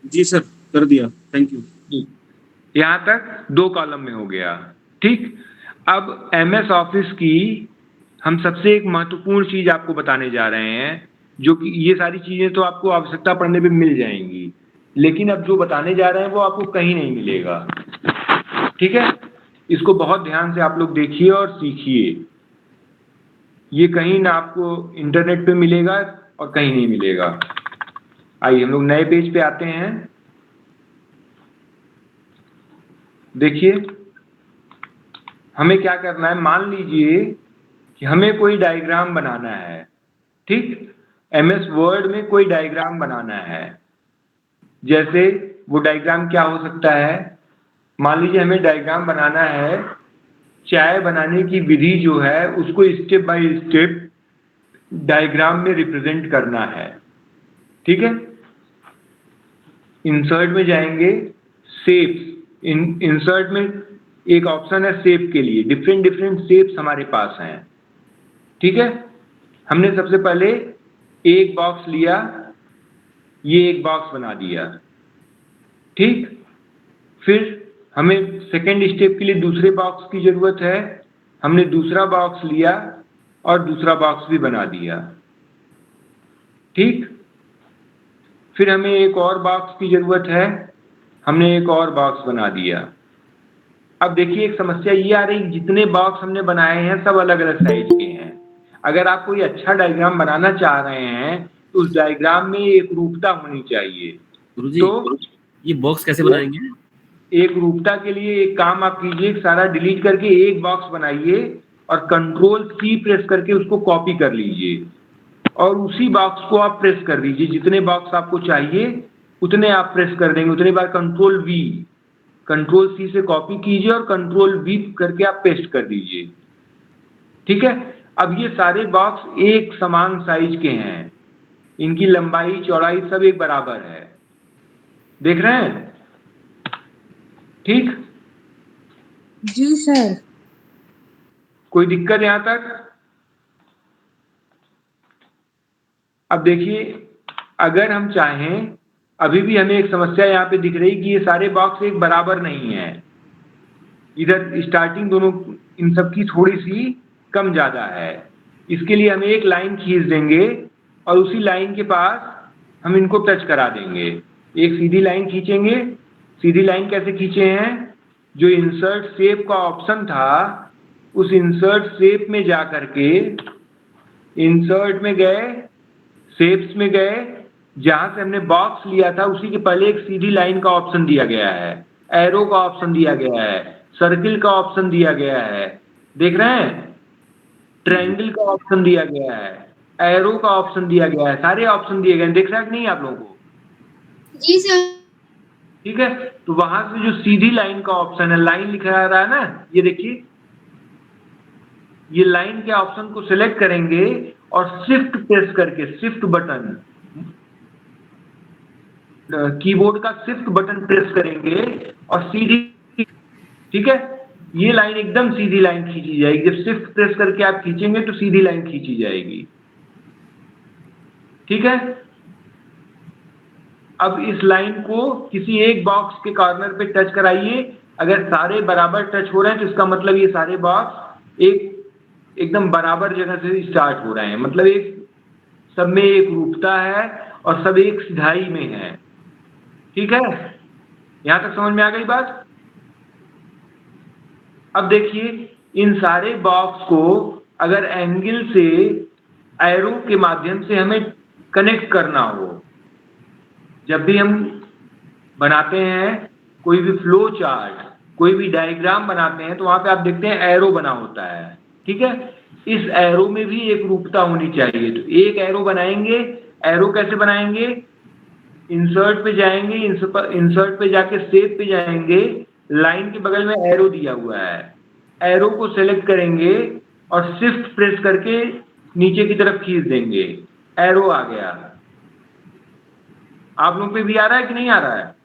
जी सर, कर दिया, थैंक यू। यहाँ तक 2 कॉलम में हो गया। ठीक, अब एमएस ऑफिस की हम सबसे एक महत्वपूर्ण चीज आपको बताने जा रहे हैं, जो कि ये सारी चीजें तो आपको आवश्यकता पड़ने पे मिल जाएंगी, लेकिन अब जो बताने जा रहे हैं वो आपको कहीं नहीं मिलेगा। ठीक है, इसको बहुत ध्यान से आप लोग देखिए और सीखिए। ये कहीं ना आपको इंटरनेट पे मिलेगा और कहीं नहीं मिलेगा। आइए हम लोग नए पेज पे आते हैं। देखिए हमें क्या करना है, मान लीजिए कि हमें कोई डायग्राम बनाना है। ठीक, एमएस वर्ड में कोई डायग्राम बनाना है। जैसे वो डायग्राम क्या हो सकता है, मान लीजिए हमें डायग्राम बनाना है, चाय बनाने की विधि जो है उसको स्टेप बाय स्टेप डायग्राम में रिप्रेजेंट करना है। ठीक है, इंसर्ट में जाएंगे, शेप्स, इंसर्ट में एक ऑप्शन है शेप के लिए, डिफरेंट शेप्स हमारे पास हैं। ठीक है, हमने सबसे पहले एक बॉक्स लिया, ये एक बॉक्स बना दिया। ठीक, फिर हमें सेकेंड स्टेप के लिए दूसरे बॉक्स की जरूरत है, हमने दूसरा बॉक्स लिया और दूसरा बॉक्स भी बना दिया। ठीक, फिर हमें एक और बॉक्स की जरूरत है, हमने एक और बॉक्स बना दिया। अब देखिए एक समस्या ये आ रही, जितने बॉक्स हमने बनाए हैं सब अलग अलग साइज के हैं। अगर आप कोई अच्छा डायग्राम बनाना चाह रहे हैं तो उस डायग्राम में एक रूपता होनी चाहिए। गुरुजी तो ये बॉक्स कैसे बनाएंगे? एक रूपता के लिए एक काम आप कीजिए, सारा डिलीट करके एक बॉक्स बनाइए और कंट्रोल-C प्रेस करके उसको कॉपी कर लीजिए और उसी बॉक्स को आप प्रेस कर दीजिए। जितने बॉक्स आपको चाहिए उतने आप प्रेस कर देंगे, उतने बार कंट्रोल-V, कंट्रोल-C से कॉपी कीजिए और कंट्रोल-V करके आप पेस्ट कर दीजिए। ठीक है, अब ये सारे बॉक्स एक समान साइज के हैं, इनकी लंबाई चौड़ाई सब एक बराबर है, देख रहे हैं? ठीक? जी सर। कोई दिक्कत यहां तक? अब देखिए अगर हम चाहें, अभी भी हमें एक समस्या यहाँ पे दिख रही कि ये सारे बॉक्स एक बराबर नहीं है, इधर स्टार्टिंग दोनों इन सब की थोड़ी सी कम ज्यादा है। इसके लिए हमें एक लाइन खींच देंगे और उसी लाइन के पास हम इनको टच करा देंगे। एक सीधी लाइन खींचेंगे। सीधी लाइन कैसे खींचे हैं? जो इंसर्ट शेप का ऑप्शन था उस इंसर्ट शेप में जा करके इंसर्ट में गए, शेप्स में गए, जहां से हमने बॉक्स लिया था उसी के पहले एक सीधी लाइन का ऑप्शन दिया गया है, एरो का ऑप्शन दिया गया है, सर्किल का ऑप्शन दिया गया है, देख रहे हैं? ट्रायंगल का ऑप्शन दिया गया है, एरो का ऑप्शन दिया गया है, सारे ऑप्शन दिए गए हैं, देख रहे हैं कि नहीं आप लोगों को? जी सर। ठीक है, तो वहां से जो सीधी लाइन का ऑप्शन है, लाइन लिखा रहा है ना, ये देखिए, ये लाइन के ऑप्शन को सिलेक्ट करेंगे और शिफ्ट प्रेस करके, शिफ्ट बटन, कीबोर्ड का शिफ्ट बटन प्रेस करेंगे और सीधी, ठीक है, ये लाइन एकदम सीधी लाइन खींची जाएगी। जब शिफ्ट प्रेस करके आप खींचेंगे तो सीधी लाइन खींची जाएगी। ठीक है, अब इस लाइन को किसी एक बॉक्स के कॉर्नर पे टच कराइए। अगर सारे बराबर टच हो रहे हैं तो इसका मतलब ये सारे बॉक्स एकदम बराबर जगह से स्टार्ट हो रहे हैं, मतलब एक सब में एक रूपता है और सब एक सिधाई में है। ठीक है, यहां तक समझ में आ गई बात? अब देखिए इन सारे बॉक्स को अगर एंगल से एरो के माध्यम से हमें कनेक्ट करना हो, जब भी हम बनाते हैं कोई भी फ्लो चार्ट, कोई भी डायग्राम बनाते हैं तो वहां पे आप देखते हैं एरो बना होता है। ठीक है, इस एरो में भी एक रूपता होनी चाहिए। तो एक एरो बनाएंगे। एरो कैसे बनाएंगे? इंसर्ट पे जाएंगे, इंसर्ट पे जाके शेप पे जाएंगे, लाइन के बगल में एरो दिया हुआ है, एरो को सेलेक्ट करेंगे और शिफ्ट प्रेस करके नीचे की तरफ खींच देंगे, एरो आ गया। आप लोगों पे भी आ रहा है कि नहीं आ रहा है?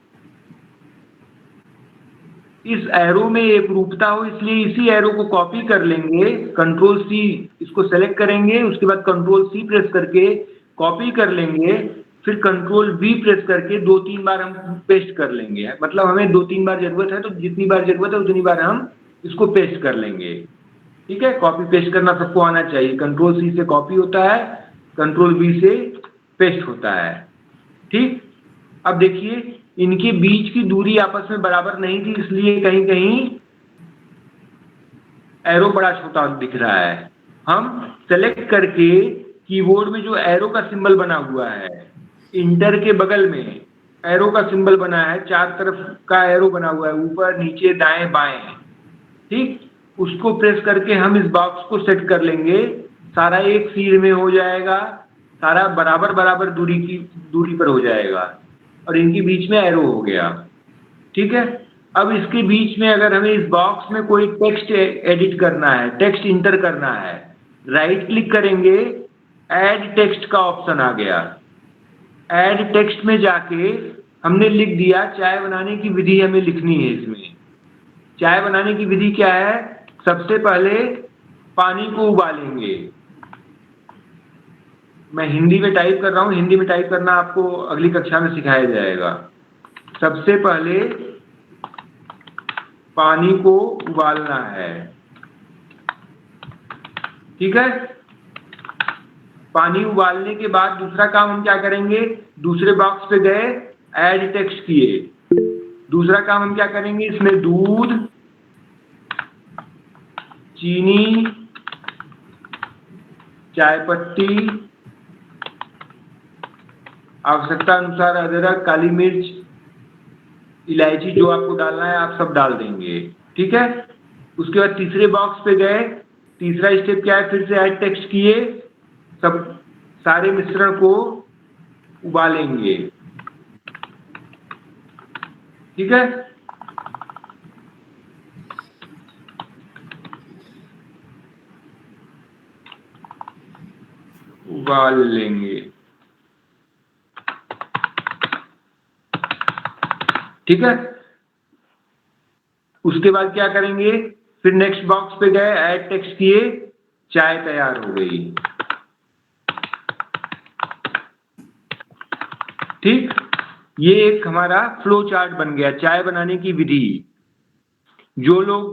इस एरो में एक रूपता हो, इसलिए इसी एरो को कॉपी कर लेंगे, कंट्रोल-C इसको सेलेक्ट करेंगे, उसके बाद कंट्रोल-C प्रेस करके कॉपी कर लेंगे, फिर कंट्रोल-V प्रेस करके 2-3 बार हम पेस्ट कर लेंगे। मतलब हमें 2-3 बार जरूरत है तो जितनी बार जरूरत है उतनी बार हम इसको पेस्ट कर लेंगे। ठीक है, कॉपी पेस्ट करना सबको आना चाहिए। कंट्रोल-C से कॉपी होता है, कंट्रोल-V से पेस्ट होता है। ठीक, अब देखिए इनके बीच की दूरी आपस में बराबर नहीं थी, इसलिए कहीं कहीं एरो बड़ा छोटा दिख रहा है। हम सेलेक्ट करके कीबोर्ड में जो एरो का सिंबल बना हुआ है, इंटर के बगल में एरो का सिंबल बना है, चार तरफ का एरो बना हुआ है, ऊपर नीचे दाएं बाएं, ठीक, उसको प्रेस करके हम इस बॉक्स को सेट कर लेंगे। सारा एक सीध में हो जाएगा, सारा बराबर बराबर दूरी पर हो जाएगा और इनके बीच में एरो हो गया। ठीक है, अब इसके बीच में अगर हमें इस बॉक्स में कोई टेक्स्ट एडिट करना है, टेक्स्ट इंटर करना है, राइट क्लिक करेंगे, ऐड टेक्स्ट का ऑप्शन आ गया। ऐड टेक्स्ट में जाके हमने लिख दिया, चाय बनाने की विधि हमें लिखनी है। इसमें चाय बनाने की विधि क्या है? सबसे पहले पानी को उबालेंगे। मैं हिंदी में टाइप कर रहा हूँ, हिंदी में टाइप करना आपको अगली कक्षा में सिखाया जाएगा। सबसे पहले पानी को उबालना है। ठीक है, पानी उबालने के बाद दूसरा काम हम क्या करेंगे, दूसरे बॉक्स पे गए, ऐड टेक्स्ट किए। दूसरा काम हम क्या करेंगे, इसमें दूध, चीनी, चाय पत्ती, आवश्यकता अनुसार अदरक, काली मिर्च, इलायची, जो आपको डालना है आप सब डाल देंगे। ठीक है। उसके बाद तीसरे बॉक्स पे गए, तीसरा स्टेप क्या है, फिर से ऐड टेक्स्ट किए, सब सारे मिश्रण को उबालेंगे। ठीक है। उबाल लेंगे। ठीक है। उसके बाद क्या करेंगे, फिर नेक्स्ट बॉक्स पे गए, ऐड टेक्स्ट किए, चाय तैयार हो गई। ठीक। ये एक हमारा फ्लो चार्ट बन गया, चाय बनाने की विधि। जो लोग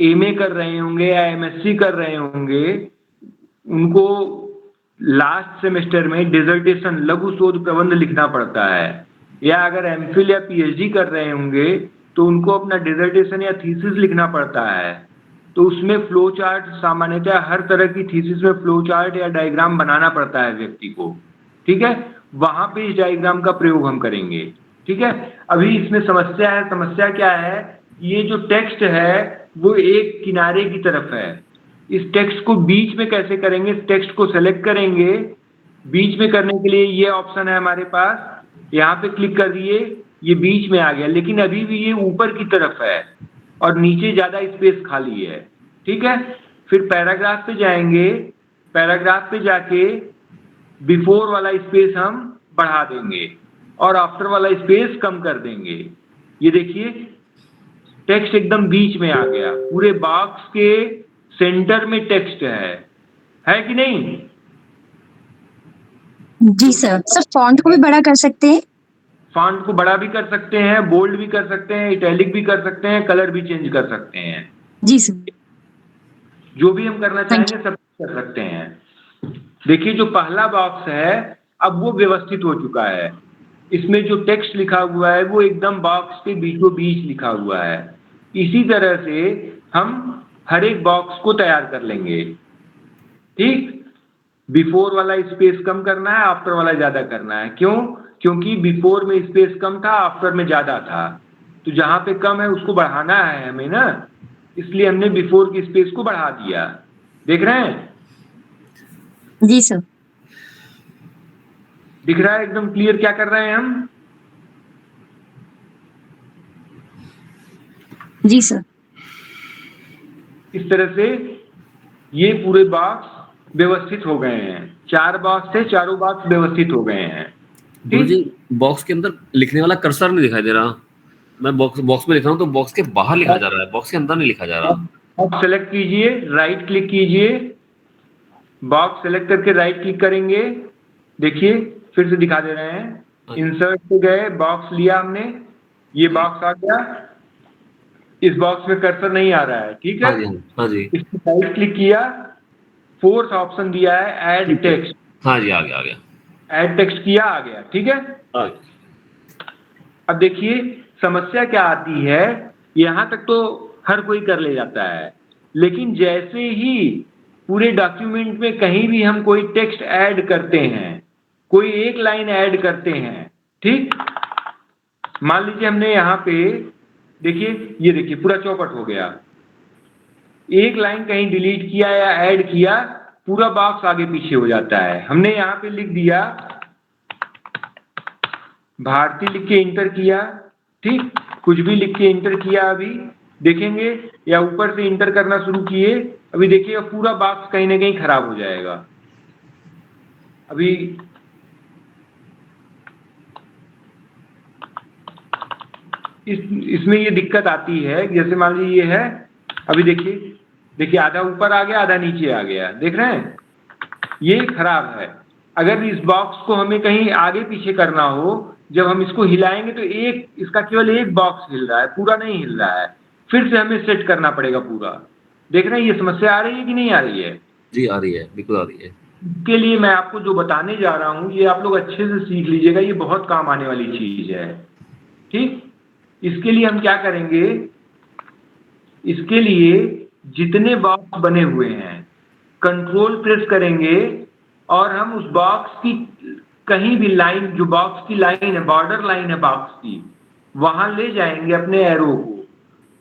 एमए कर रहे होंगे या एमएससी कर रहे होंगे, उनको लास्ट सेमेस्टर में डिसर्टेशन, लघु शोध प्रबंध लिखना पड़ता है, या अगर एमफिल या पीएचडी कर रहे होंगे तो उनको अपना डिसर्टेशन या थीसिस लिखना पड़ता है। तो उसमें फ्लो चार्ट, सामान्यतः हर तरह की थीसिस में फ्लो चार्ट या डायग्राम बनाना पड़ता है व्यक्ति को। ठीक है। वहां पे इस डायग्राम का प्रयोग हम करेंगे। ठीक है। अभी इसमें समस्या है। समस्या क्या है, ये जो टेक्स्ट है वो एक किनारे की तरफ है। इस टेक्स्ट को बीच में कैसे करेंगे, इस टेक्स्ट को सेलेक्ट करेंगे। बीच में करने के लिए ये ऑप्शन है हमारे पास, यहाँ पे क्लिक कर दिए, ये बीच में आ गया, लेकिन अभी भी ये ऊपर की तरफ है और नीचे ज्यादा स्पेस खाली है। ठीक है। फिर पैराग्राफ पे जाएंगे, पैराग्राफ पे जाके बिफोर वाला स्पेस हम बढ़ा देंगे और आफ्टर वाला स्पेस कम कर देंगे। ये देखिए टेक्स्ट एकदम बीच में आ गया, पूरे बॉक्स के सेंटर में टेक्स्ट है कि नहीं? जी सर। सर फॉन्ट को भी बड़ा कर सकते हैं? फॉन्ट को बड़ा भी कर सकते हैं, बोल्ड भी कर सकते हैं, इटैलिक भी कर सकते हैं, कलर भी चेंज कर सकते हैं। जी सर। जो भी हम करना चाहेंगे सब कर सकते हैं। देखिए जो पहला बॉक्स है अब वो व्यवस्थित हो चुका है। इसमें जो टेक्स्ट लिखा हुआ है वो एकदम बॉक्स के बीचों बीच लिखा हुआ है। इसी तरह से हम हर एक बॉक्स को तैयार कर लेंगे। ठीक। बिफोर वाला स्पेस कम करना है, आफ्टर वाला ज्यादा करना है। क्यों? क्योंकि बिफोर में स्पेस कम था, आफ्टर में ज्यादा था, तो जहां पे कम है उसको बढ़ाना है हमें ना, इसलिए हमने बिफोर की स्पेस को बढ़ा दिया। देख रहे हैं? जी सर। दिख रहा है एकदम क्लियर क्या कर रहे हैं हम? जी सर। इस तरह से ये पूरे बॉक्स व्यवस्थित हो गए हैं। 4 बॉक्स थे, चारों बॉक्स व्यवस्थित हो गए हैं। गुरुजी बॉक्स के अंदर लिखने वाला कर्सर नहीं दिखाई दे रहा। मैं बॉक्स में लिख रहा हूँ तो बॉक्स के बाहर लिखा जा रहा है, बॉक्स के अंदर नहीं लिखा जा रहा। अब सेलेक्ट कीजिए, राइट क्लिक कीजिए, बॉक्स सेलेक्ट करके राइट क्लिक करेंगे। देखिए फिर से दिखा दे रहे हैं। इंसर्ट पे गए, बॉक्स लिया हमने, ये बॉक्स आ गया, इस बॉक्स में कर्सर नहीं आ रहा है। ठीक है। हाँ जी। इस पर राइट क्लिक किया, फोर्थ ऑप्शन दिया है ऐड टेक्स्ट। हाँ जी, आ गया ऐड टेक्स्ट किया, आ गया। ठीक है। अब देखिए समस्या क्या आती है, यहां तक तो हर कोई कर ले जाता है, लेकिन जैसे ही पूरे डॉक्यूमेंट में कहीं भी हम कोई टेक्स्ट ऐड करते हैं, कोई एक लाइन ऐड करते हैं, ठीक, मान लीजिए हमने यहाँ पे देखिए, ये देखिए पूरा चौपट हो गया, एक लाइन कहीं डिलीट किया या ऐड किया, पूरा बॉक्स आगे पीछे हो जाता है। हमने यहाँ पे लिख दिया भारती, लिख के इंटर किया, ठीक, कुछ भी लिख के इंटर किया, अभी देखेंगे, या ऊपर से इंटर करना शुरू किए, अभी देखिएगा पूरा बॉक्स कहीं ना कहीं खराब हो जाएगा। अभी इसमें ये दिक्कत आती है, जैसे मान लीजिए ये है, अभी देखिए आधा ऊपर आ गया, आधा नीचे आ गया, देख रहे हैं, ये खराब है। अगर इस बॉक्स को हमें कहीं आगे पीछे करना हो, जब हम इसको हिलाएंगे तो इसका केवल एक बॉक्स हिल रहा है, पूरा नहीं हिल रहा है, फिर से हमें सेट करना पड़ेगा पूरा। देख रहे हैं ये समस्या आ रही है कि नहीं आ रही है? जी आ रही है, बिल्कुल आ रही है। इसके लिए मैं आपको जो बताने जा रहा हूँ ये आप लोग अच्छे से सीख लीजिएगा, ये बहुत काम आने वाली चीज है। ठीक, इसके लिए हम क्या करेंगे, इसके लिए जितने बॉक्स बने हुए हैं कंट्रोल प्रेस करेंगे और हम उस बॉक्स की कहीं भी लाइन, जो बॉक्स की लाइन है, बॉर्डर लाइन है बॉक्स की, वहां ले जाएंगे अपने एरो को।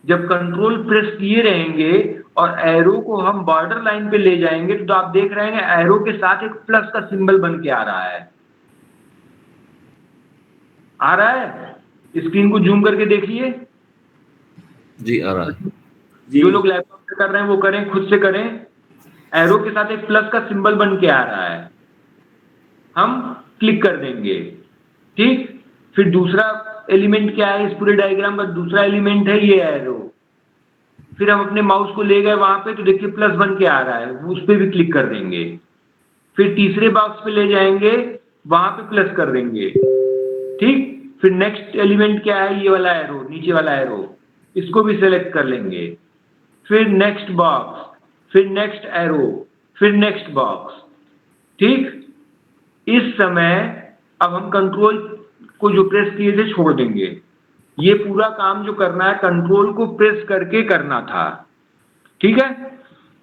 जब कंट्रोल प्रेस किए रहेंगे और एरो को हम बॉर्डर लाइन पे ले जाएंगे तो आप देख रहे हैं एरो के साथ एक प्लस का सिंबल बन के आ रहा है। आ रहा है? स्क्रीन को जूम करके देखिए। जी आ रहा है। जो लोग लैपटॉप से कर रहे हैं वो करें, खुद से करें। एरो के साथ एक प्लस का सिंबल बन के आ रहा है, हम क्लिक कर देंगे। ठीक, फिर दूसरा एलिमेंट क्या है इस पूरे डायग्राम का? दूसरा एलिमेंट है ये एरो। फिर हम अपने माउस को ले गए वहां पे तो देखिए प्लस बन के आ रहा है, उस पर भी क्लिक कर देंगे। फिर तीसरे बॉक्स पे ले जाएंगे, वहां पे प्लस कर देंगे। ठीक, फिर नेक्स्ट एलिमेंट क्या है? ये वाला एरो, नीचे वाला एरो, इसको भी सिलेक्ट कर लेंगे। फिर नेक्स्ट बॉक्स, फिर नेक्स्ट एरो, फिर नेक्स्ट बॉक्स। ठीक, इस समय अब हम कंट्रोल को जो प्रेस किए थे छोड़ देंगे। ये पूरा काम जो करना है कंट्रोल को प्रेस करके करना था। ठीक है,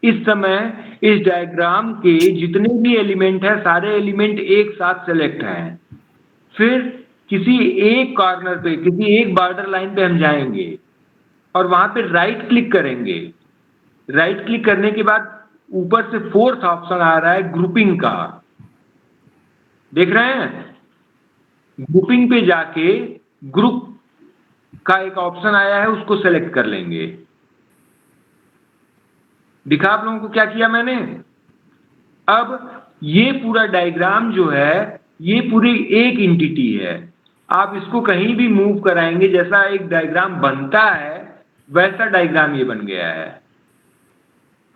इस समय इस डायग्राम के जितने भी एलिमेंट हैं सारे एलिमेंट एक साथ सेलेक्ट हैं। फिर किसी एक कॉर्नर पे, किसी एक बॉर्डर लाइन पे हम जाएंगे और वहां पे राइट क्लिक करेंगे। राइट क्लिक करने के बाद ऊपर से फोर्थ ऑप्शन आ रहा है ग्रुपिंग का, देख रहे हैं? ग्रुपिंग पे जाके ग्रुप का एक ऑप्शन आया है, उसको सेलेक्ट कर लेंगे। दिखा आप लोगों को क्या किया मैंने? अब ये पूरा डायग्राम जो है ये पूरी एक एंटिटी है। आप इसको कहीं भी मूव कराएंगे, जैसा एक डायग्राम बनता है वैसा डायग्राम ये बन गया है।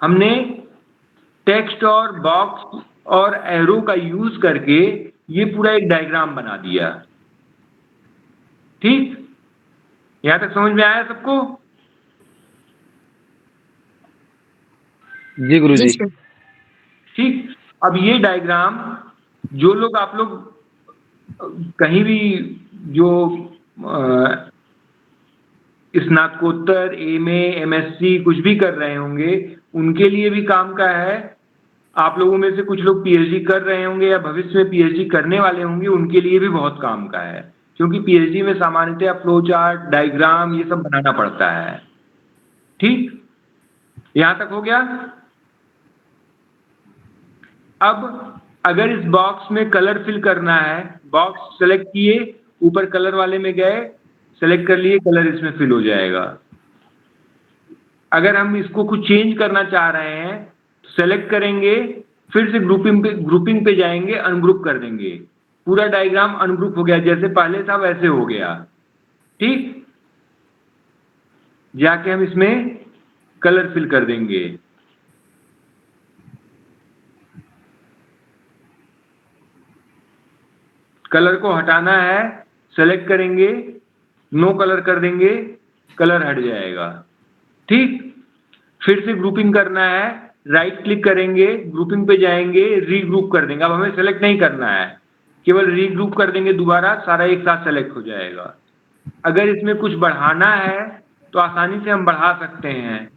हमने टेक्स्ट और बॉक्स और एरो का यूज करके ये पूरा एक डायग्राम बना दिया। ठीक, यहां तक समझ में आया सबको? जी गुरुजी। ठीक, अब ये डायग्राम जो लोग आप लोग कहीं भी जो स्नातकोत्तर, एमए, एमएससी कुछ भी कर रहे होंगे उनके लिए भी काम का है। आप लोगों में से कुछ लोग पीएचडी कर रहे होंगे या भविष्य में पीएचडी करने वाले होंगे, उनके लिए भी बहुत काम का है, क्योंकि पीएचडी में सामान्यतः फ्लो चार्ट, डायग्राम ये सब बनाना पड़ता है। ठीक, यहां तक हो गया? अब अगर इस बॉक्स में कलर फिल करना है, बॉक्स सेलेक्ट किए, ऊपर कलर वाले में गए, सेलेक्ट कर लिए, कलर इसमें फिल हो जाएगा। अगर हम इसको कुछ चेंज करना चाह रहे हैं तो सेलेक्ट करेंगे, फिर से ग्रुपिंग पे जाएंगे, अनग्रुप कर देंगे। पूरा डायग्राम अनग्रुप हो गया, जैसे पहले था वैसे हो गया। ठीक, जाके हम इसमें कलर फिल कर देंगे। कलर को हटाना है, सेलेक्ट करेंगे, नो कलर कर देंगे, कलर हट जाएगा। ठीक, फिर से ग्रुपिंग करना है, राइट क्लिक करेंगे, ग्रुपिंग पे जाएंगे, रीग्रुप कर देंगे। अब हमें सेलेक्ट नहीं करना है, केवल रीग्रुप कर देंगे, दोबारा सारा एक साथ सेलेक्ट हो जाएगा। अगर इसमें कुछ बढ़ाना है तो आसानी से हम बढ़ा सकते हैं।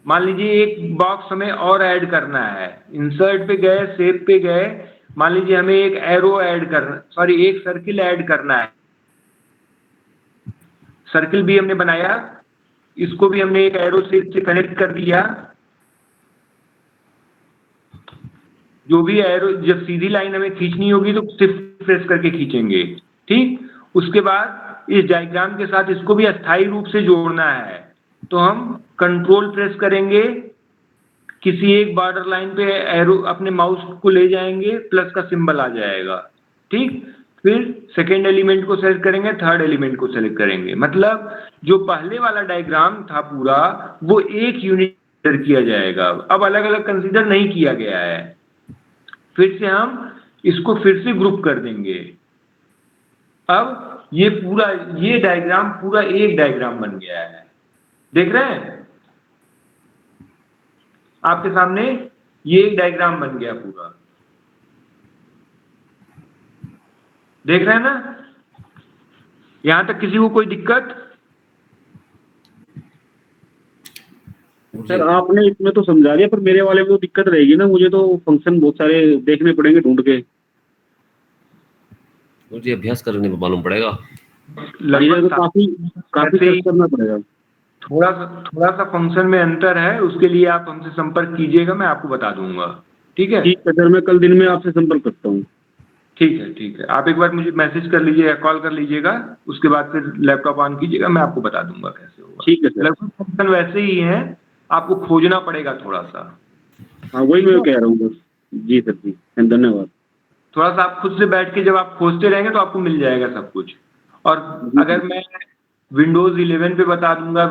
मान लीजिए एक बॉक्स हमें और ऐड करना है, इंसर्ट पे गए, शेप पे गए, मान लीजिए हमें एक एरो ऐड करना, सॉरी एक सर्किल ऐड करना है। सर्किल भी हमने बनाया, इसको भी हमने एक एरो से कनेक्ट कर दिया। जो भी एरो, जब सीधी लाइन हमें खींचनी होगी तो शिफ्ट प्रेस करके खींचेंगे। ठीक, उसके बाद इस डायग्राम के साथ इसको भी अस्थायी रूप से जोड़ना है तो हम कंट्रोल प्रेस करेंगे, किसी एक बॉर्डर लाइन पे एरो अपने माउस को ले जाएंगे, प्लस का सिंबल आ जाएगा। ठीक, फिर सेकेंड एलिमेंट को सेलेक्ट करेंगे, थर्ड एलिमेंट को सेलेक्ट करेंगे। मतलब जो पहले वाला डायग्राम था पूरा वो एक यूनिट कंसीडर किया जाएगा, अब अलग अलग कंसीडर नहीं किया गया है। फिर से हम इसको फिर से ग्रुप कर देंगे। अब ये पूरा ये डायग्राम पूरा एक डायग्राम बन गया है, देख रहे हैं आपके सामने ये एक डायग्राम बन गया पूरा, देख रहे हैं ना? यहां तक किसी को कोई दिक्कत? सर आपने इसमें तो समझा दिया, पर मेरे वाले में तो दिक्कत रहेगी ना, मुझे तो फंक्शन बहुत सारे देखने पड़ेंगे ढूंढ के। मुझे अभ्यास करने में मालूम पड़ेगा। लगभग तो काफी सर्च करना पड़ेगा। थोड़ा सा फंक्शन में अंतर है, उसके लिए आप हमसे संपर्क कीजिएगा, मैं आपको बता दूंगा। ठीक है? ठीक है सर, मैं कल दिन में आपसे संपर्क करता हूँ। ठीक है, ठीक है। आप एक बार मुझे मैसेज कर लीजिए या कॉल कर लीजिएगा, उसके बाद फिर लैपटॉप ऑन कीजिएगा, मैं आपको बता दूंगा कैसे होगा। ठीक है सर। लगभग फंक्शन वैसे ही है, आपको खोजना पड़ेगा थोड़ा सा। हाँ वही मैं कह रहा हूँ बस। जी सर जी, धन्यवाद। थोड़ा सा आप खुद से बैठ के जब आप खोजते रहेंगे तो आपको मिल जाएगा सब कुछ। और अगर मैं विंडोज 11 पे बता दूंगा,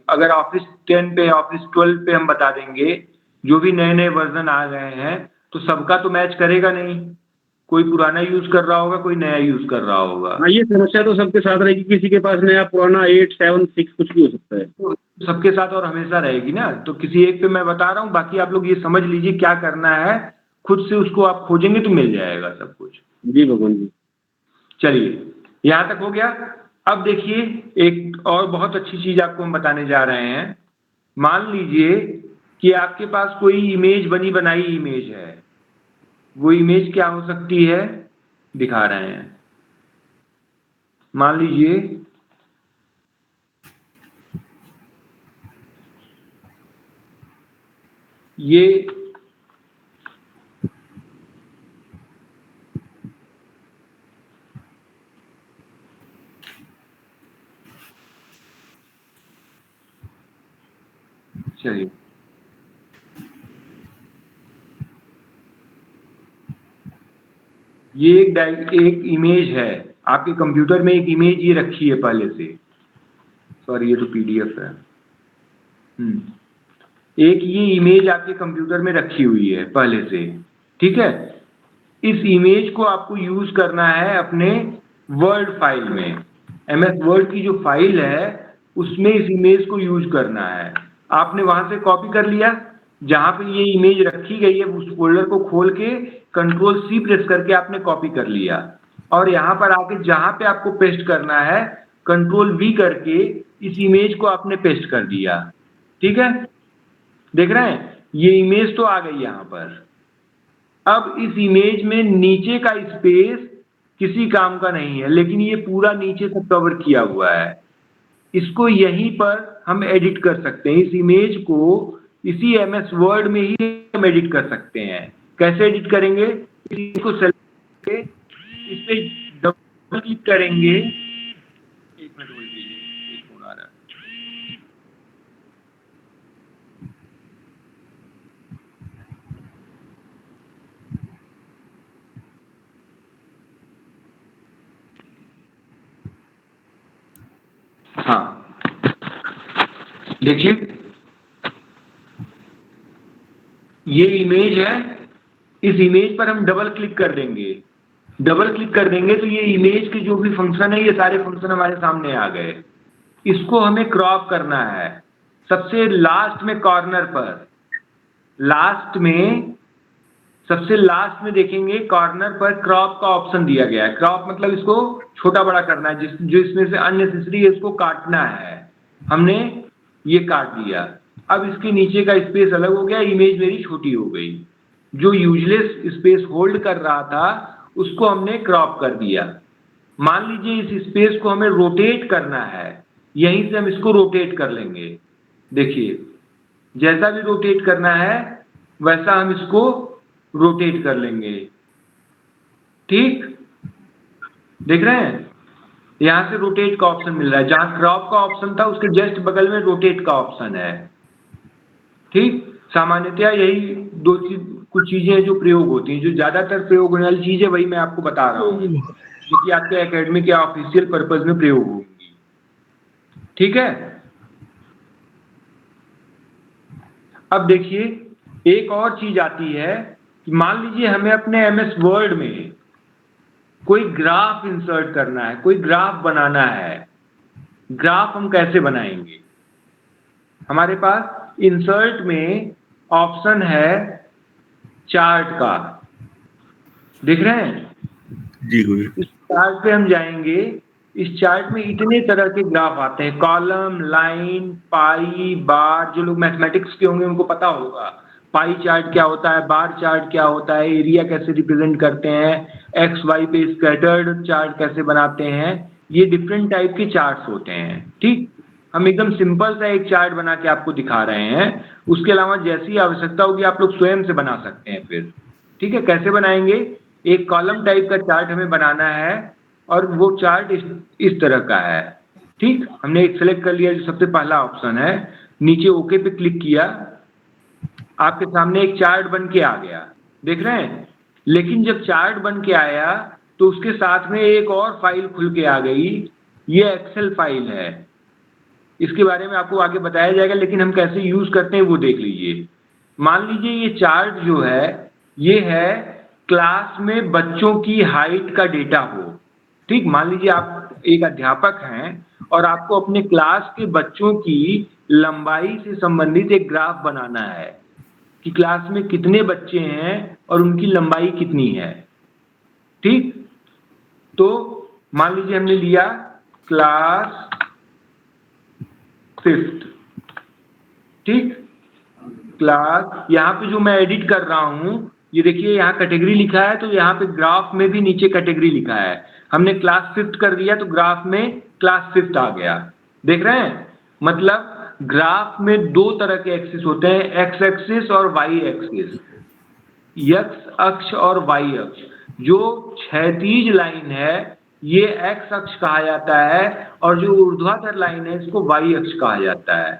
अगर ऑफिस 10 पे, ऑफिस 12 पे हम बता देंगे, जो भी नए नए वर्जन आ गए हैं, तो सबका तो मैच करेगा नहीं। कोई पुराना यूज कर रहा होगा, कोई नया यूज कर रहा होगा। हाँ, ये समस्या तो सबके साथ रहेगी, किसी के पास नया पुराना 8, 7, 6 कुछ भी हो सकता है। तो सबके साथ और हमेशा रहेगी ना, तो किसी एक पे मैं बता रहा हूँ, बाकी आप लोग ये समझ लीजिए क्या करना है, खुद से उसको आप खोजेंगे तो मिल जाएगा सब कुछ। जी भगवान जी। चलिए, यहाँ तक हो गया। अब देखिए, एक और बहुत अच्छी चीज आपको हम बताने जा रहे हैं। मान लीजिए कि आपके पास कोई इमेज बनी बनाई इमेज है। वो इमेज क्या हो सकती है, दिखा रहे हैं। मान लीजिए ये चलिए, ये एक इमेज है आपके कंप्यूटर में। एक इमेज ये रखी है पहले से, सॉरी ये तो पीडीएफ है। एक ये इमेज आपके कंप्यूटर में रखी हुई है पहले से, ठीक है? इस इमेज को आपको यूज करना है अपने वर्ड फाइल में। एमएस वर्ड की जो फाइल है उसमें इस इमेज को यूज करना है। आपने वहां से कॉपी कर लिया, जहां पे ये इमेज रखी गई है उस फोल्डर को खोल के कंट्रोल सी प्रेस करके आपने कॉपी कर लिया, और यहाँ पर आके जहां पे आपको पेस्ट करना है कंट्रोल वी करके इस इमेज को आपने पेस्ट कर दिया। ठीक है, देख रहे हैं? ये इमेज तो आ गई यहाँ पर। अब इस इमेज में नीचे का स्पेस किसी काम का नहीं है, लेकिन ये पूरा नीचे से कवर किया हुआ है। इसको यहीं पर हम एडिट कर सकते हैं। इस इमेज को इसी एमएस वर्ड में ही हम एडिट कर सकते हैं। कैसे एडिट करेंगे? इसको सेलेक्ट करके इस पे डबल क्लिक करेंगे। एक मिनट होल्ड कीजिए, एक फोन आ रहा है। हाँ, देखिए ये इमेज है। इस इमेज पर हम डबल क्लिक कर देंगे। डबल क्लिक कर देंगे तो ये इमेज के जो भी फंक्शन है, ये सारे फंक्शन हमारे सामने आ गए। इसको हमें क्रॉप करना है। सबसे लास्ट में कॉर्नर पर, सबसे लास्ट में देखेंगे कॉर्नर पर क्रॉप का ऑप्शन दिया गया है। क्रॉप मतलब इसको छोटा बड़ा करना है, जो इसमें से अननेसेसरी है उसको काटना है। हमने ये काट दिया। अब इसके नीचे का स्पेस अलग हो गया, इमेज मेरी छोटी हो गई। जो यूजलेस स्पेस होल्ड कर रहा था उसको हमने क्रॉप कर दिया। मान लीजिए इस स्पेस को हमें रोटेट करना है, यहीं से हम इसको रोटेट कर लेंगे। देखिए, जैसा भी रोटेट करना है वैसा हम इसको रोटेट कर लेंगे। ठीक, देख रहे हैं? यहां से रोटेट का ऑप्शन मिल रहा है। जहां क्रॉप का ऑप्शन था उसके जस्ट बगल में रोटेट का ऑप्शन है। ठीक, सामान्यतया यही कुछ चीजें हैं जो प्रयोग होती हैं। जो ज्यादातर प्रयोग होने वाली चीज है वही मैं आपको बता रहा हूँ, जो कि आपके एकेडमिक या ऑफिशियल पर्पज में प्रयोग होंगी। ठीक है, अब देखिए एक और चीज आती है कि मान लीजिए हमें अपने एमएस वर्ड में कोई ग्राफ इंसर्ट करना है, कोई ग्राफ बनाना है। ग्राफ हम कैसे बनाएंगे? हमारे पास इंसर्ट में ऑप्शन है चार्ट का, देख रहे हैं? जी गुरुजी। इस चार्ट पे हम जाएंगे। इस चार्ट में इतने तरह के ग्राफ आते हैं, कॉलम, लाइन, पाई, बार। जो लोग मैथमेटिक्स के होंगे उनको पता होगा पाई चार्ट क्या होता है, बार चार्ट क्या होता है, एरिया कैसे रिप्रेजेंट करते हैं, एक्स वाई पे स्कैटर्ड चार्ट कैसे बनाते हैं। ये डिफरेंट टाइप के चार्ट्स होते हैं। ठीक, हम एकदम सिंपल सा एक चार्ट बना के आपको दिखा रहे हैं। उसके अलावा जैसी आवश्यकता होगी आप लोग स्वयं से बना सकते हैं फिर। ठीक है, कैसे बनाएंगे? एक कॉलम टाइप का चार्ट हमें बनाना है और वो चार्ट इस तरह का है। ठीक, हमने एक सेलेक्ट कर लिया जो सबसे पहला ऑप्शन है। नीचे ओके पे क्लिक किया, आपके सामने एक चार्ट बन के आ गया, देख रहे हैं? लेकिन जब चार्ट बन के आया तो उसके साथ में एक और फाइल खुल के आ गई। ये एक्सेल फाइल है, इसके बारे में आपको आगे बताया जाएगा, लेकिन हम कैसे यूज करते हैं वो देख लीजिए। मान लीजिए ये चार्ट जो है ये है क्लास में बच्चों की हाइट का डेटा हो। ठीक, मान लीजिए आप एक अध्यापक हैं और आपको अपने क्लास के बच्चों की लंबाई से संबंधित एक ग्राफ बनाना है कि क्लास में कितने बच्चे हैं और उनकी लंबाई कितनी है। ठीक, तो मान लीजिए हमने लिया क्लास 5th। ठीक, क्लास, यहाँ पे जो मैं एडिट कर रहा हूँ ये देखिए, यहाँ कैटेगरी लिखा है तो यहाँ पे ग्राफ में भी नीचे कैटेगरी लिखा है। हमने क्लास 5th कर दिया तो ग्राफ में क्लास 5th आ गया, देख रहे हैं? मतलब ग्राफ में दो तरह के एक्सिस होते हैं, एक्स एक्सिस और वाई एक्सिस, एक्स अक्ष और वाई अक्ष। जो क्षैतिज लाइन है ये एक्स अक्ष कहा जाता है और जो ऊर्ध्वाधर लाइन है इसको वाई अक्ष कहा जाता है।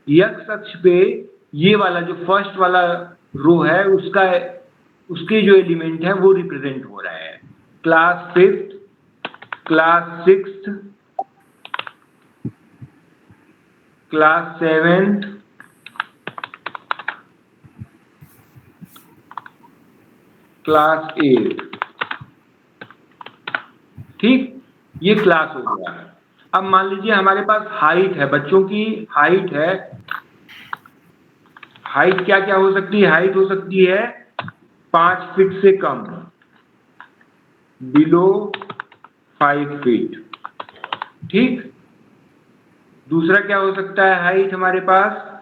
एक्स अक्ष पे ये वाला जो फर्स्ट वाला रो है उसके जो एलिमेंट है वो रिप्रेजेंट हो रहे हैं। Class 5th, class 6th, class 7th, class 8। ठीक, ये क्लास हो गया। अब मान लीजिए हमारे पास हाइट है, बच्चों की हाइट है। हाइट क्या क्या हो सकती है? हाइट हो सकती है 5 फीट से कम, बिलो 5 फीट। ठीक, दूसरा क्या हो सकता है हाइट हमारे पास?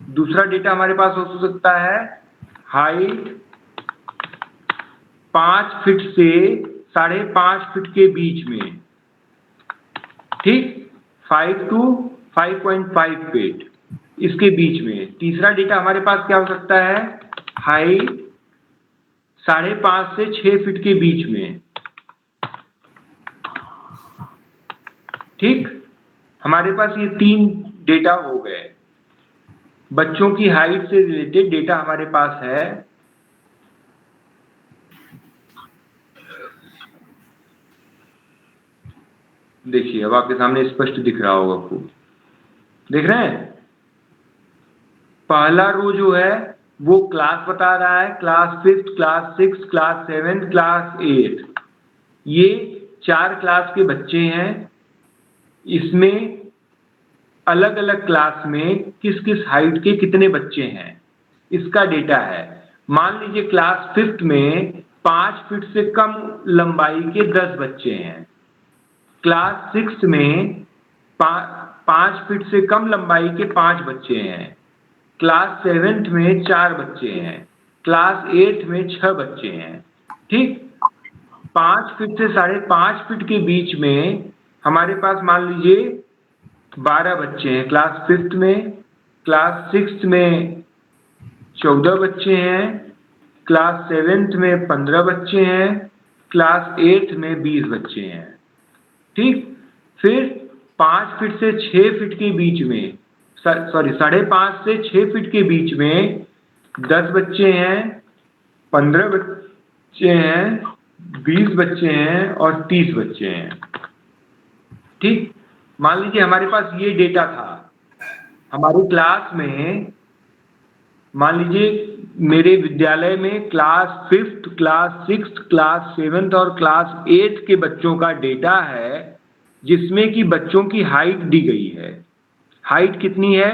दूसरा डेटा हमारे पास हो सकता है हाइट 5 फीट से 5.5 फीट के बीच में। ठीक, 5 to 5.5 फीट, इसके बीच में। तीसरा डेटा हमारे पास क्या हो सकता है? हाइट 5.5 से 6 फीट के बीच में। ठीक, हमारे पास ये 3 डेटा हो गए। बच्चों की हाइट से रिलेटेड डेटा हमारे पास है। देखिए, अब आपके सामने स्पष्ट दिख रहा होगा आपको, देख रहे हैं? पहला रो जो है वो क्लास बता रहा है, class 5th, class 6th, class 7th, class 8। ये 4 क्लास के बच्चे हैं। इसमें अलग अलग क्लास में किस किस हाइट के कितने बच्चे हैं इसका डेटा है। मान लीजिए क्लास 5th में 5 फीट से कम लंबाई के 10 बच्चे हैं। क्लास 6th में 5 फीट से कम लंबाई के 5 बच्चे हैं। क्लास 7th में 4 बच्चे हैं। क्लास 8 में 6 बच्चे हैं। ठीक, 5 फीट से 5.5 फीट के बीच में हमारे पास मान लीजिए 12 बच्चे हैं। क्लास 5th में, क्लास 6th में 14 बच्चे हैं, क्लास 7th में 15 बच्चे हैं, क्लास 8 में 20 बच्चे हैं। ठीक, फिर 5 फीट से 6 फीट के बीच में, सॉरी 5.5 से 6 फीट के बीच में 10 बच्चे हैं, 15 बच्चे हैं, 20 बच्चे हैं और 30 बच्चे हैं। ठीक, मान लीजिए हमारे पास ये डेटा था। हमारी क्लास में, मान लीजिए मेरे विद्यालय में class 5th, class 6th, class 7th और क्लास 8th के बच्चों का डेटा है जिसमें कि बच्चों की हाइट दी गई है। हाइट कितनी है?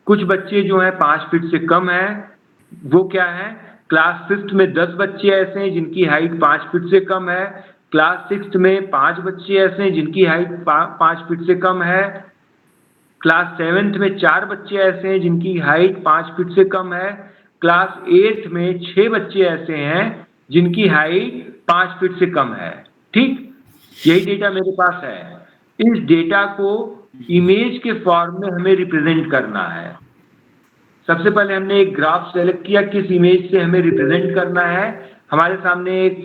कुछ बच्चे जो हैं 5 फीट से कम है, वो क्या है, क्लास 6 में 10 बच्चे ऐसे हैं जिनकी हाइट 5 फीट से कम है, क्लास 6 में 5 बच्चे ऐसे हैं जिनकी हाइट 5 फीट से कम है, क्लास 7 में 4 बच्चे ऐसे हैं जिनकी हाइट 5 फीट से कम है, क्लास 8 में 6 बच्चे ऐसे हैं जिनकी हाइट 5 फीट से कम है। ठीक, यही डेटा मेरे पास है। इस डेटा को इमेज के फॉर्म में हमें रिप्रेजेंट करना है। सबसे पहले हमने एक ग्राफ सेलेक्ट किया, किस इमेज से हमें रिप्रेजेंट करना है। हमारे सामने एक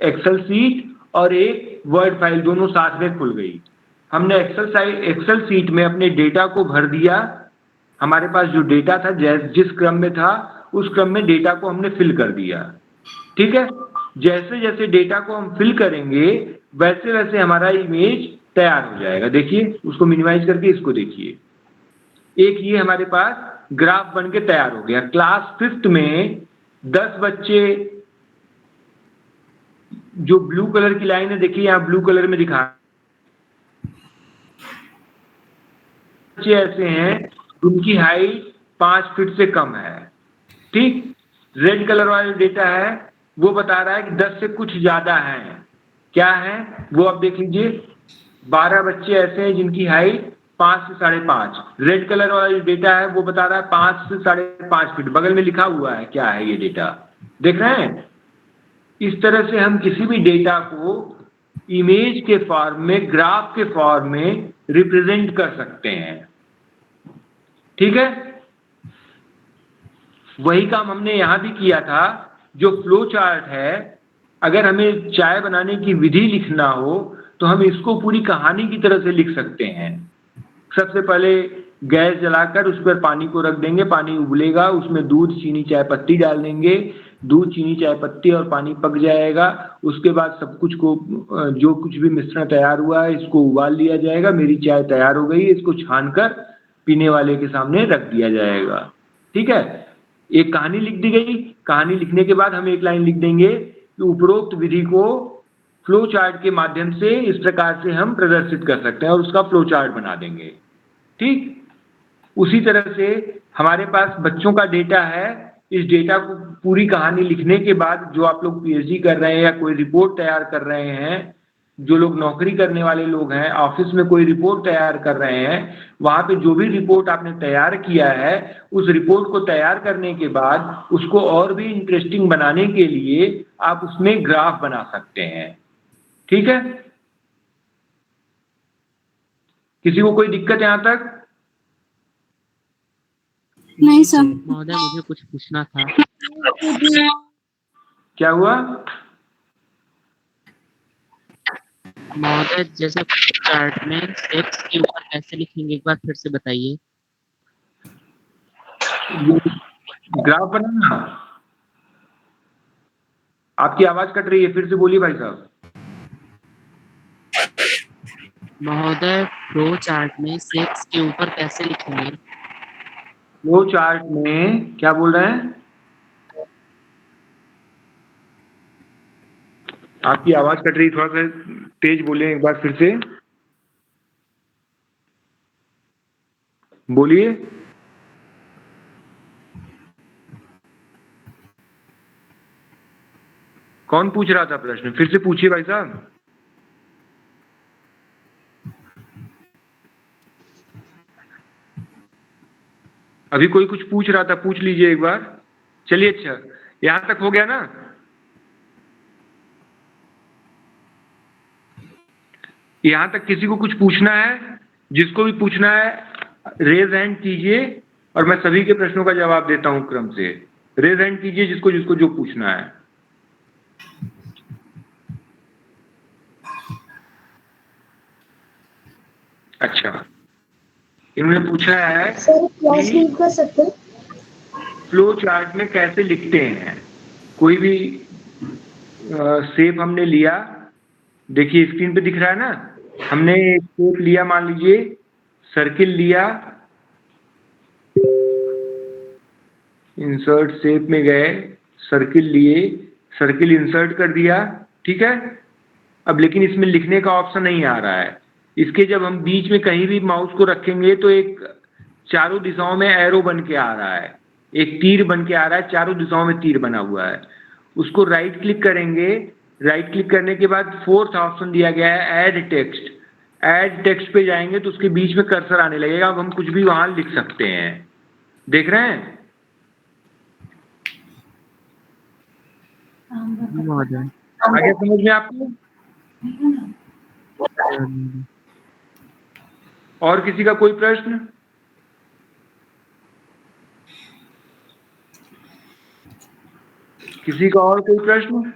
एक्सेल शीट और एक वर्ड फाइल दोनों साथ में खुल गई। हमने एक्सेल शीट में अपने डेटा को भर दिया। हमारे पास जो डेटा था जिस क्रम में था उस क्रम में डेटा को हमने फिल कर दिया। ठीक है, जैसे जैसे डेटा को हम फिल करेंगे वैसे वैसे हमारा इमेज तैयार हो जाएगा। देखिए, उसको मिनिमाइज करके इसको देखिए, एक ये हमारे पास ग्राफ बन के तैयार हो गया। क्लास 5 में 10 बच्चे, जो ब्लू कलर की लाइन है देखिए यहाँ ब्लू कलर में दिखा, बच्चे ऐसे हैं जिनकी हाइट 5 फीट से कम है। ठीक, रेड कलर वाला डेटा है वो बता रहा है कि 10 से कुछ ज्यादा हैं। क्या है वो आप देख लीजिए, 12 बच्चे ऐसे हैं जिनकी हाइट 5 से 5.5। रेड कलर वाला जो डेटा है वो बता रहा है 5 से 5.5 फीट। बगल में लिखा हुआ है क्या है ये डेटा, देख रहे हैं। इस तरह से हम किसी भी डेटा को इमेज के फॉर्म में, ग्राफ के फॉर्म में रिप्रेजेंट कर सकते हैं। ठीक है, वही काम हमने यहां भी किया था। जो फ्लो चार्ट है, अगर हमें चाय बनाने की विधि लिखना हो तो हम इसको पूरी कहानी की तरह से लिख सकते हैं। सबसे पहले गैस जलाकर उस पर पानी को रख देंगे, पानी उबलेगा, उसमें दूध, चीनी, चाय पत्ती डाल देंगे। दूध, चीनी, चाय पत्ती और पानी पक जाएगा। उसके बाद सब कुछ को, जो कुछ भी मिश्रण तैयार हुआ है, इसको उबाल लिया जाएगा। मेरी चाय तैयार हो गई, इसको छानकर पीने वाले के सामने रख दिया जाएगा। ठीक है, एक कहानी लिख दी गई। कहानी लिखने के बाद हम एक लाइन लिख देंगे कि उपरोक्त विधि को फ्लो चार्ट के माध्यम से इस प्रकार से हम प्रदर्शित कर सकते हैं, और उसका फ्लो चार्ट बना देंगे। ठीक, उसी तरह से हमारे पास बच्चों का डेटा है। इस डेटा को पूरी कहानी लिखने के बाद जो आप लोग पीएचडी कर रहे हैं या कोई रिपोर्ट तैयार कर रहे हैं, जो लोग नौकरी करने वाले लोग हैं, ऑफिस में कोई रिपोर्ट तैयार कर रहे हैं, वहां पे जो भी रिपोर्ट आपने तैयार किया है, उस रिपोर्ट को तैयार करने के बाद उसको और भी इंटरेस्टिंग बनाने के लिए आप उसमें ग्राफ बना सकते हैं। ठीक है, किसी को कोई दिक्कत यहां तक? नहीं सर। महोदय मुझे कुछ पूछना था। क्या हुआ? महोदय जैसे चार्ट में स्टेप्स के ऊपर कैसे लिखेंगे, एक बार फिर से बताइए। ग्राफ बनाना, आपकी आवाज कट रही है, फिर से बोलिए भाई साहब। महोदय फ्लो चार्ट में स्टेप्स के ऊपर कैसे लिखेंगे? फ्लो चार्ट में क्या बोल रहे हैं? आपकी आवाज कट रही, थोड़ा सा तेज बोलिए एक बार फिर से बोलिए। कौन पूछ रहा था प्रश्न? फिर से पूछिए भाई साहब। अभी कोई कुछ पूछ रहा था, पूछ लीजिए एक बार। चलिए, अच्छा यहां तक हो गया ना? यहां तक किसी को कुछ पूछना है? जिसको भी पूछना है रेज हैंड कीजिए, और मैं सभी के प्रश्नों का जवाब देता हूं क्रम से। रेज हैंड कीजिए जिसको जिसको जो पूछना है। अच्छा, इन्होंने पूछा है कि फ्लो चार्ट में कैसे लिखते हैं। कोई भी शेप हमने लिया, देखिए स्क्रीन पे दिख रहा है ना। हमने एक शेप लिया, मान लीजिए सर्किल लिया, इंसर्ट शेप में गए, सर्किल लिए, सर्किल इंसर्ट कर दिया। ठीक है, अब लेकिन इसमें लिखने का ऑप्शन नहीं आ रहा है। इसके जब हम बीच में कहीं भी माउस को रखेंगे तो एक चारों दिशाओं में एरो बन के आ रहा है, एक तीर बन के आ रहा है, चारों दिशाओं में तीर बना हुआ है। उसको राइट क्लिक करेंगे, राइट क्लिक करने के बाद फोर्थ ऑप्शन दिया गया है ऐड टेक्स्ट। ऐड टेक्स्ट पे जाएंगे तो उसके बीच में कर्सर आने लगेगा, अब हम कुछ भी वहां लिख सकते हैं। देख रहे हैं? आगे समझ में आपको? और किसी का कोई प्रश्न? किसी का और कोई प्रश्न?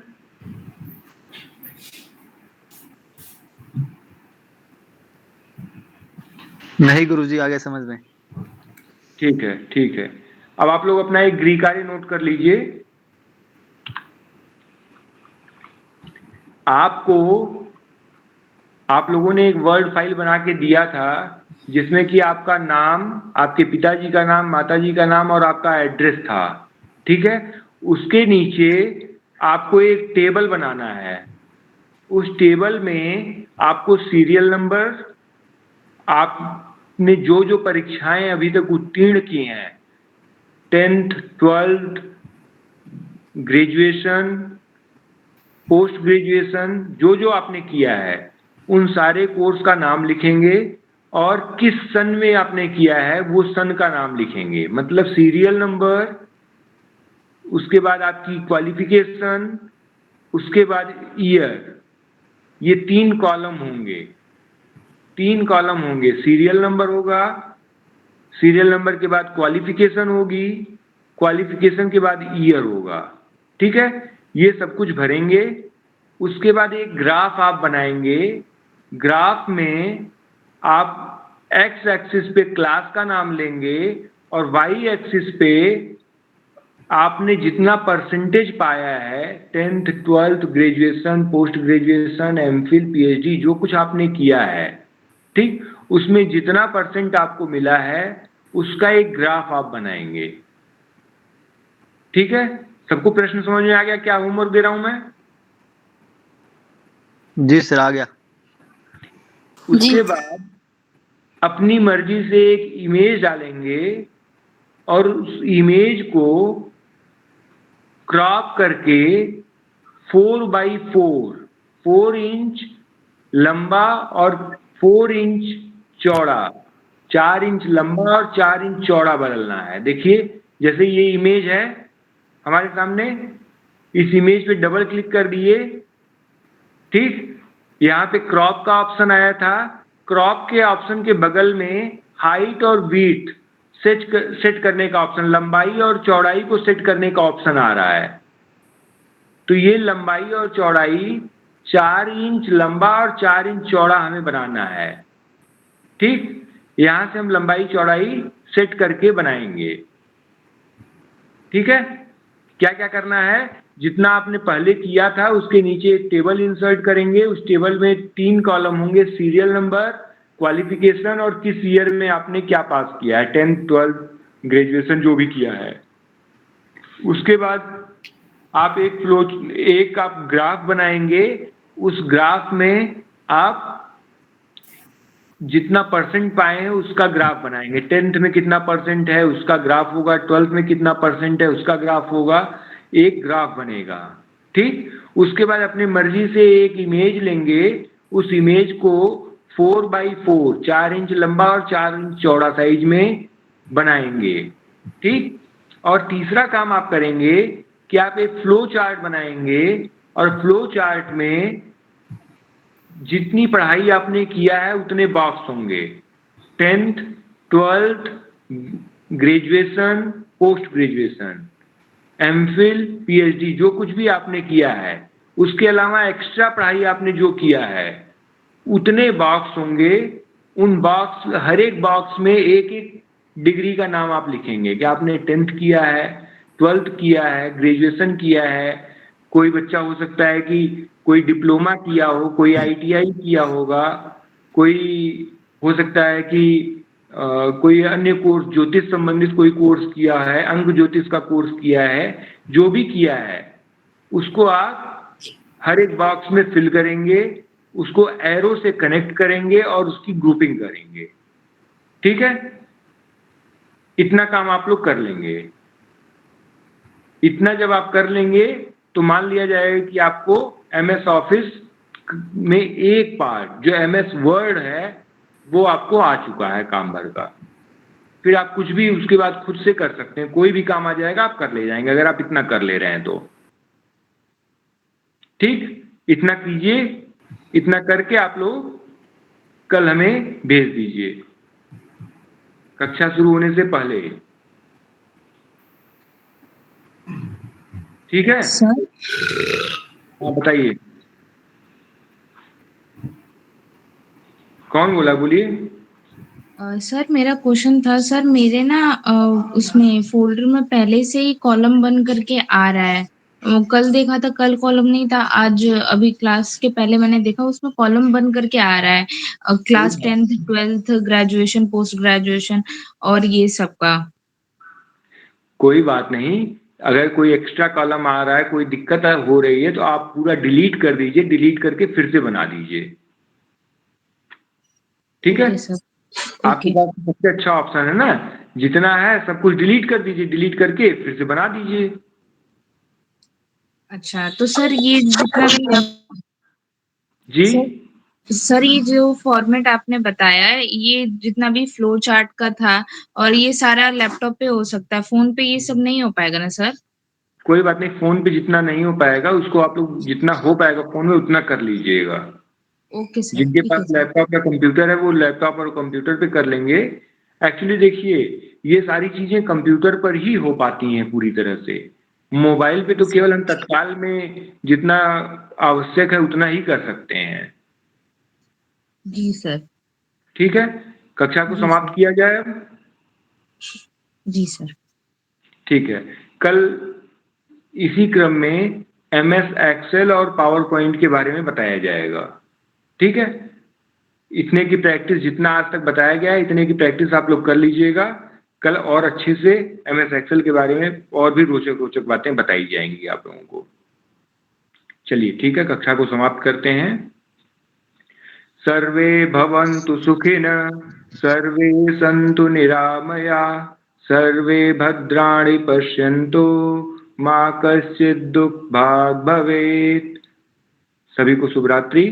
नहीं गुरुजी, आगे समझ में। ठीक है, ठीक है। अब आप लोग अपना एक गृह कार्य नोट कर लीजिए। आप लोगों ने एक वर्ड फाइल बना के दिया था जिसमें कि आपका नाम, आपके पिताजी का नाम, माताजी का नाम और आपका एड्रेस था, ठीक है। उसके नीचे आपको एक टेबल बनाना है। उस टेबल में आपको सीरियल नंबर, आपने जो जो परीक्षाएं अभी तक उत्तीर्ण की हैं, 10th, 12th, graduation, post graduation, जो जो आपने किया है उन सारे कोर्स का नाम लिखेंगे और किस सन में आपने किया है वो सन का नाम लिखेंगे। मतलब सीरियल नंबर, उसके बाद आपकी क्वालिफिकेशन, उसके बाद ईयर, ये 3 कॉलम होंगे। 3 कॉलम होंगे, सीरियल नंबर होगा, सीरियल नंबर के बाद क्वालिफिकेशन होगी, क्वालिफिकेशन के बाद ईयर होगा, ठीक है। ये सब कुछ भरेंगे। उसके बाद एक ग्राफ आप बनाएंगे। ग्राफ में आप एक्स एक्सिस पे क्लास का नाम लेंगे और वाई एक्सिस पे आपने जितना परसेंटेज पाया है, 10th, 12th, graduation, post graduation, MPhil, PhD, जो कुछ आपने किया है, ठीक, उसमें जितना परसेंट आपको मिला है उसका एक ग्राफ आप बनाएंगे, ठीक है। सबको प्रश्न समझ में आ गया? क्या होमवर्क दे रहा हूं मैं? जी सर, आ गया। उसके बाद अपनी मर्जी से एक इमेज डालेंगे और उस इमेज को क्रॉप करके 4x4, 4 इंच लंबा और 4 इंच चौड़ा, 4 इंच लंबा और 4 इंच चौड़ा बदलना है। देखिए, जैसे ये इमेज है हमारे सामने, इस इमेज पे डबल क्लिक कर दिए, ठीक। यहाँ पे क्रॉप का ऑप्शन आया था, क्रॉप के ऑप्शन के बगल में हाइट और विड्थ सेट करने का ऑप्शन, लंबाई और चौड़ाई को सेट करने का ऑप्शन आ रहा है। तो ये लंबाई और चौड़ाई 4 इंच लंबा और 4 इंच चौड़ा हमें बनाना है, ठीक। यहां से हम लंबाई चौड़ाई सेट करके बनाएंगे, ठीक है। क्या क्या करना है? जितना आपने पहले किया था उसके नीचे एक टेबल इंसर्ट करेंगे। उस टेबल में 3 कॉलम होंगे, सीरियल नंबर, क्वालिफिकेशन और किस ईयर में आपने क्या पास किया है, 10th, 12th, ग्रेजुएशन, जो भी किया है। उसके बाद आप एक आप ग्राफ बनाएंगे। उस ग्राफ में आप जितना परसेंट पाए हैं उसका ग्राफ बनाएंगे। 10th में कितना परसेंट है उसका ग्राफ होगा, 12th में कितना परसेंट है उसका ग्राफ होगा, एक ग्राफ बनेगा, ठीक। उसके बाद अपनी मर्जी से एक इमेज लेंगे, उस इमेज को 4x4, 4 इंच लंबा और 4 इंच चौड़ा साइज में बनाएंगे, ठीक। और तीसरा काम आप करेंगे कि आप एक फ्लो चार्ट बनाएंगे और फ्लो चार्ट में जितनी पढ़ाई आपने किया है उतने बॉक्स होंगे, 10th, 12th, graduation, post graduation, MPhil, PhD, जो कुछ भी आपने किया है, उसके अलावा एक्स्ट्रा पढ़ाई आपने जो किया है उतने बॉक्स होंगे। उन बॉक्स, हर एक बॉक्स में एक एक डिग्री का नाम आप लिखेंगे कि आपने 10th किया है, 12th किया है, ग्रेजुएशन किया है। कोई बच्चा हो सकता है कि कोई डिप्लोमा किया हो, कोई आईटीआई किया होगा, कोई हो सकता है कि कोई अन्य कोर्स, ज्योतिष संबंधित कोई कोर्स किया है, अंक ज्योतिष का कोर्स किया है। जो भी किया है उसको आप हर एक बॉक्स में फिल करेंगे, उसको एरो से कनेक्ट करेंगे और उसकी ग्रुपिंग करेंगे, ठीक है। इतना काम आप लोग कर लेंगे। इतना जब आप कर लेंगे तो मान लिया जाएगा कि आपको MS ऑफिस में एक पार्ट जो MS वर्ड है वो आपको आ चुका है काम भर का। फिर आप कुछ भी उसके बाद खुद से कर सकते हैं, कोई भी काम आ जाएगा आप कर ले जाएंगे अगर आप इतना कर ले रहे हैं तो। ठीक, इतना कीजिए, इतना करके आप लोग कल हमें भेज दीजिए कक्षा शुरू होने से पहले। ठीक है सर हाँ बताइए, कौन बोला, बोलिए। सर मेरा क्वेश्चन था सर, मेरे ना उसमें फोल्डर में पहले से ही कॉलम बन करके आ रहा है। कल देखा था, कल कॉलम नहीं था, आज अभी क्लास के पहले मैंने देखा उसमें कॉलम बन करके आ रहा है, class 10th 12th graduation post graduation और ये सब का। कोई बात नहीं, अगर कोई एक्स्ट्रा कॉलम आ रहा है, कोई दिक्कत हो रही है तो आप पूरा डिलीट कर दीजिए, डिलीट करके फिर से बना दीजिए। ठीक है सर आपके पास सबसे अच्छा ऑप्शन है ना, जितना है सब कुछ डिलीट कर दीजिए, डिलीट करके फिर से बना दीजिए। अच्छा तो सर ये जितना भी जी सर ये जो फॉर्मेट आपने बताया है, ये जितना भी फ्लो चार्ट का था और ये सारा लैपटॉप पे हो सकता है, फोन पे ये सब नहीं हो पाएगा ना सर? कोई बात नहीं, फोन पे जितना नहीं हो पाएगा उसको आप लोग जितना हो पाएगा फोन में उतना कर लीजिएगा। ओके सर, जिनके ठीक है पास सर। लैपटॉप या कंप्यूटर है वो लैपटॉप और कंप्यूटर पे कर लेंगे। एक्चुअली देखिए, ये सारी चीजें कंप्यूटर पर ही हो पाती हैं पूरी तरह से। मोबाइल पे तो केवल हम तत्काल में जितना आवश्यक है उतना ही कर सकते हैं। जी सर। ठीक है, कक्षा को जी समाप्त किया जाए अब। जी सर। ठीक है, कल इसी क्रम में MS एक्सेल और पावर पॉइंट के बारे में बताया जाएगा। ठीक है, इतने की प्रैक्टिस, जितना आज तक बताया गया है इतने की प्रैक्टिस आप लोग कर लीजिएगा। कल और अच्छे से MS एक्सेल के बारे में और भी रोचक रोचक बातें बताई जाएंगी आप लोगों को। चलिए ठीक है, कक्षा को समाप्त करते हैं। सर्वे भवन्तु सुखिनः, सर्वे सन्तु निरामया, सर्वे भद्राणि पश्यन्तु, मा कश्चित् दुःखभाग् भवेत्। सभी को शुभ रात्रि।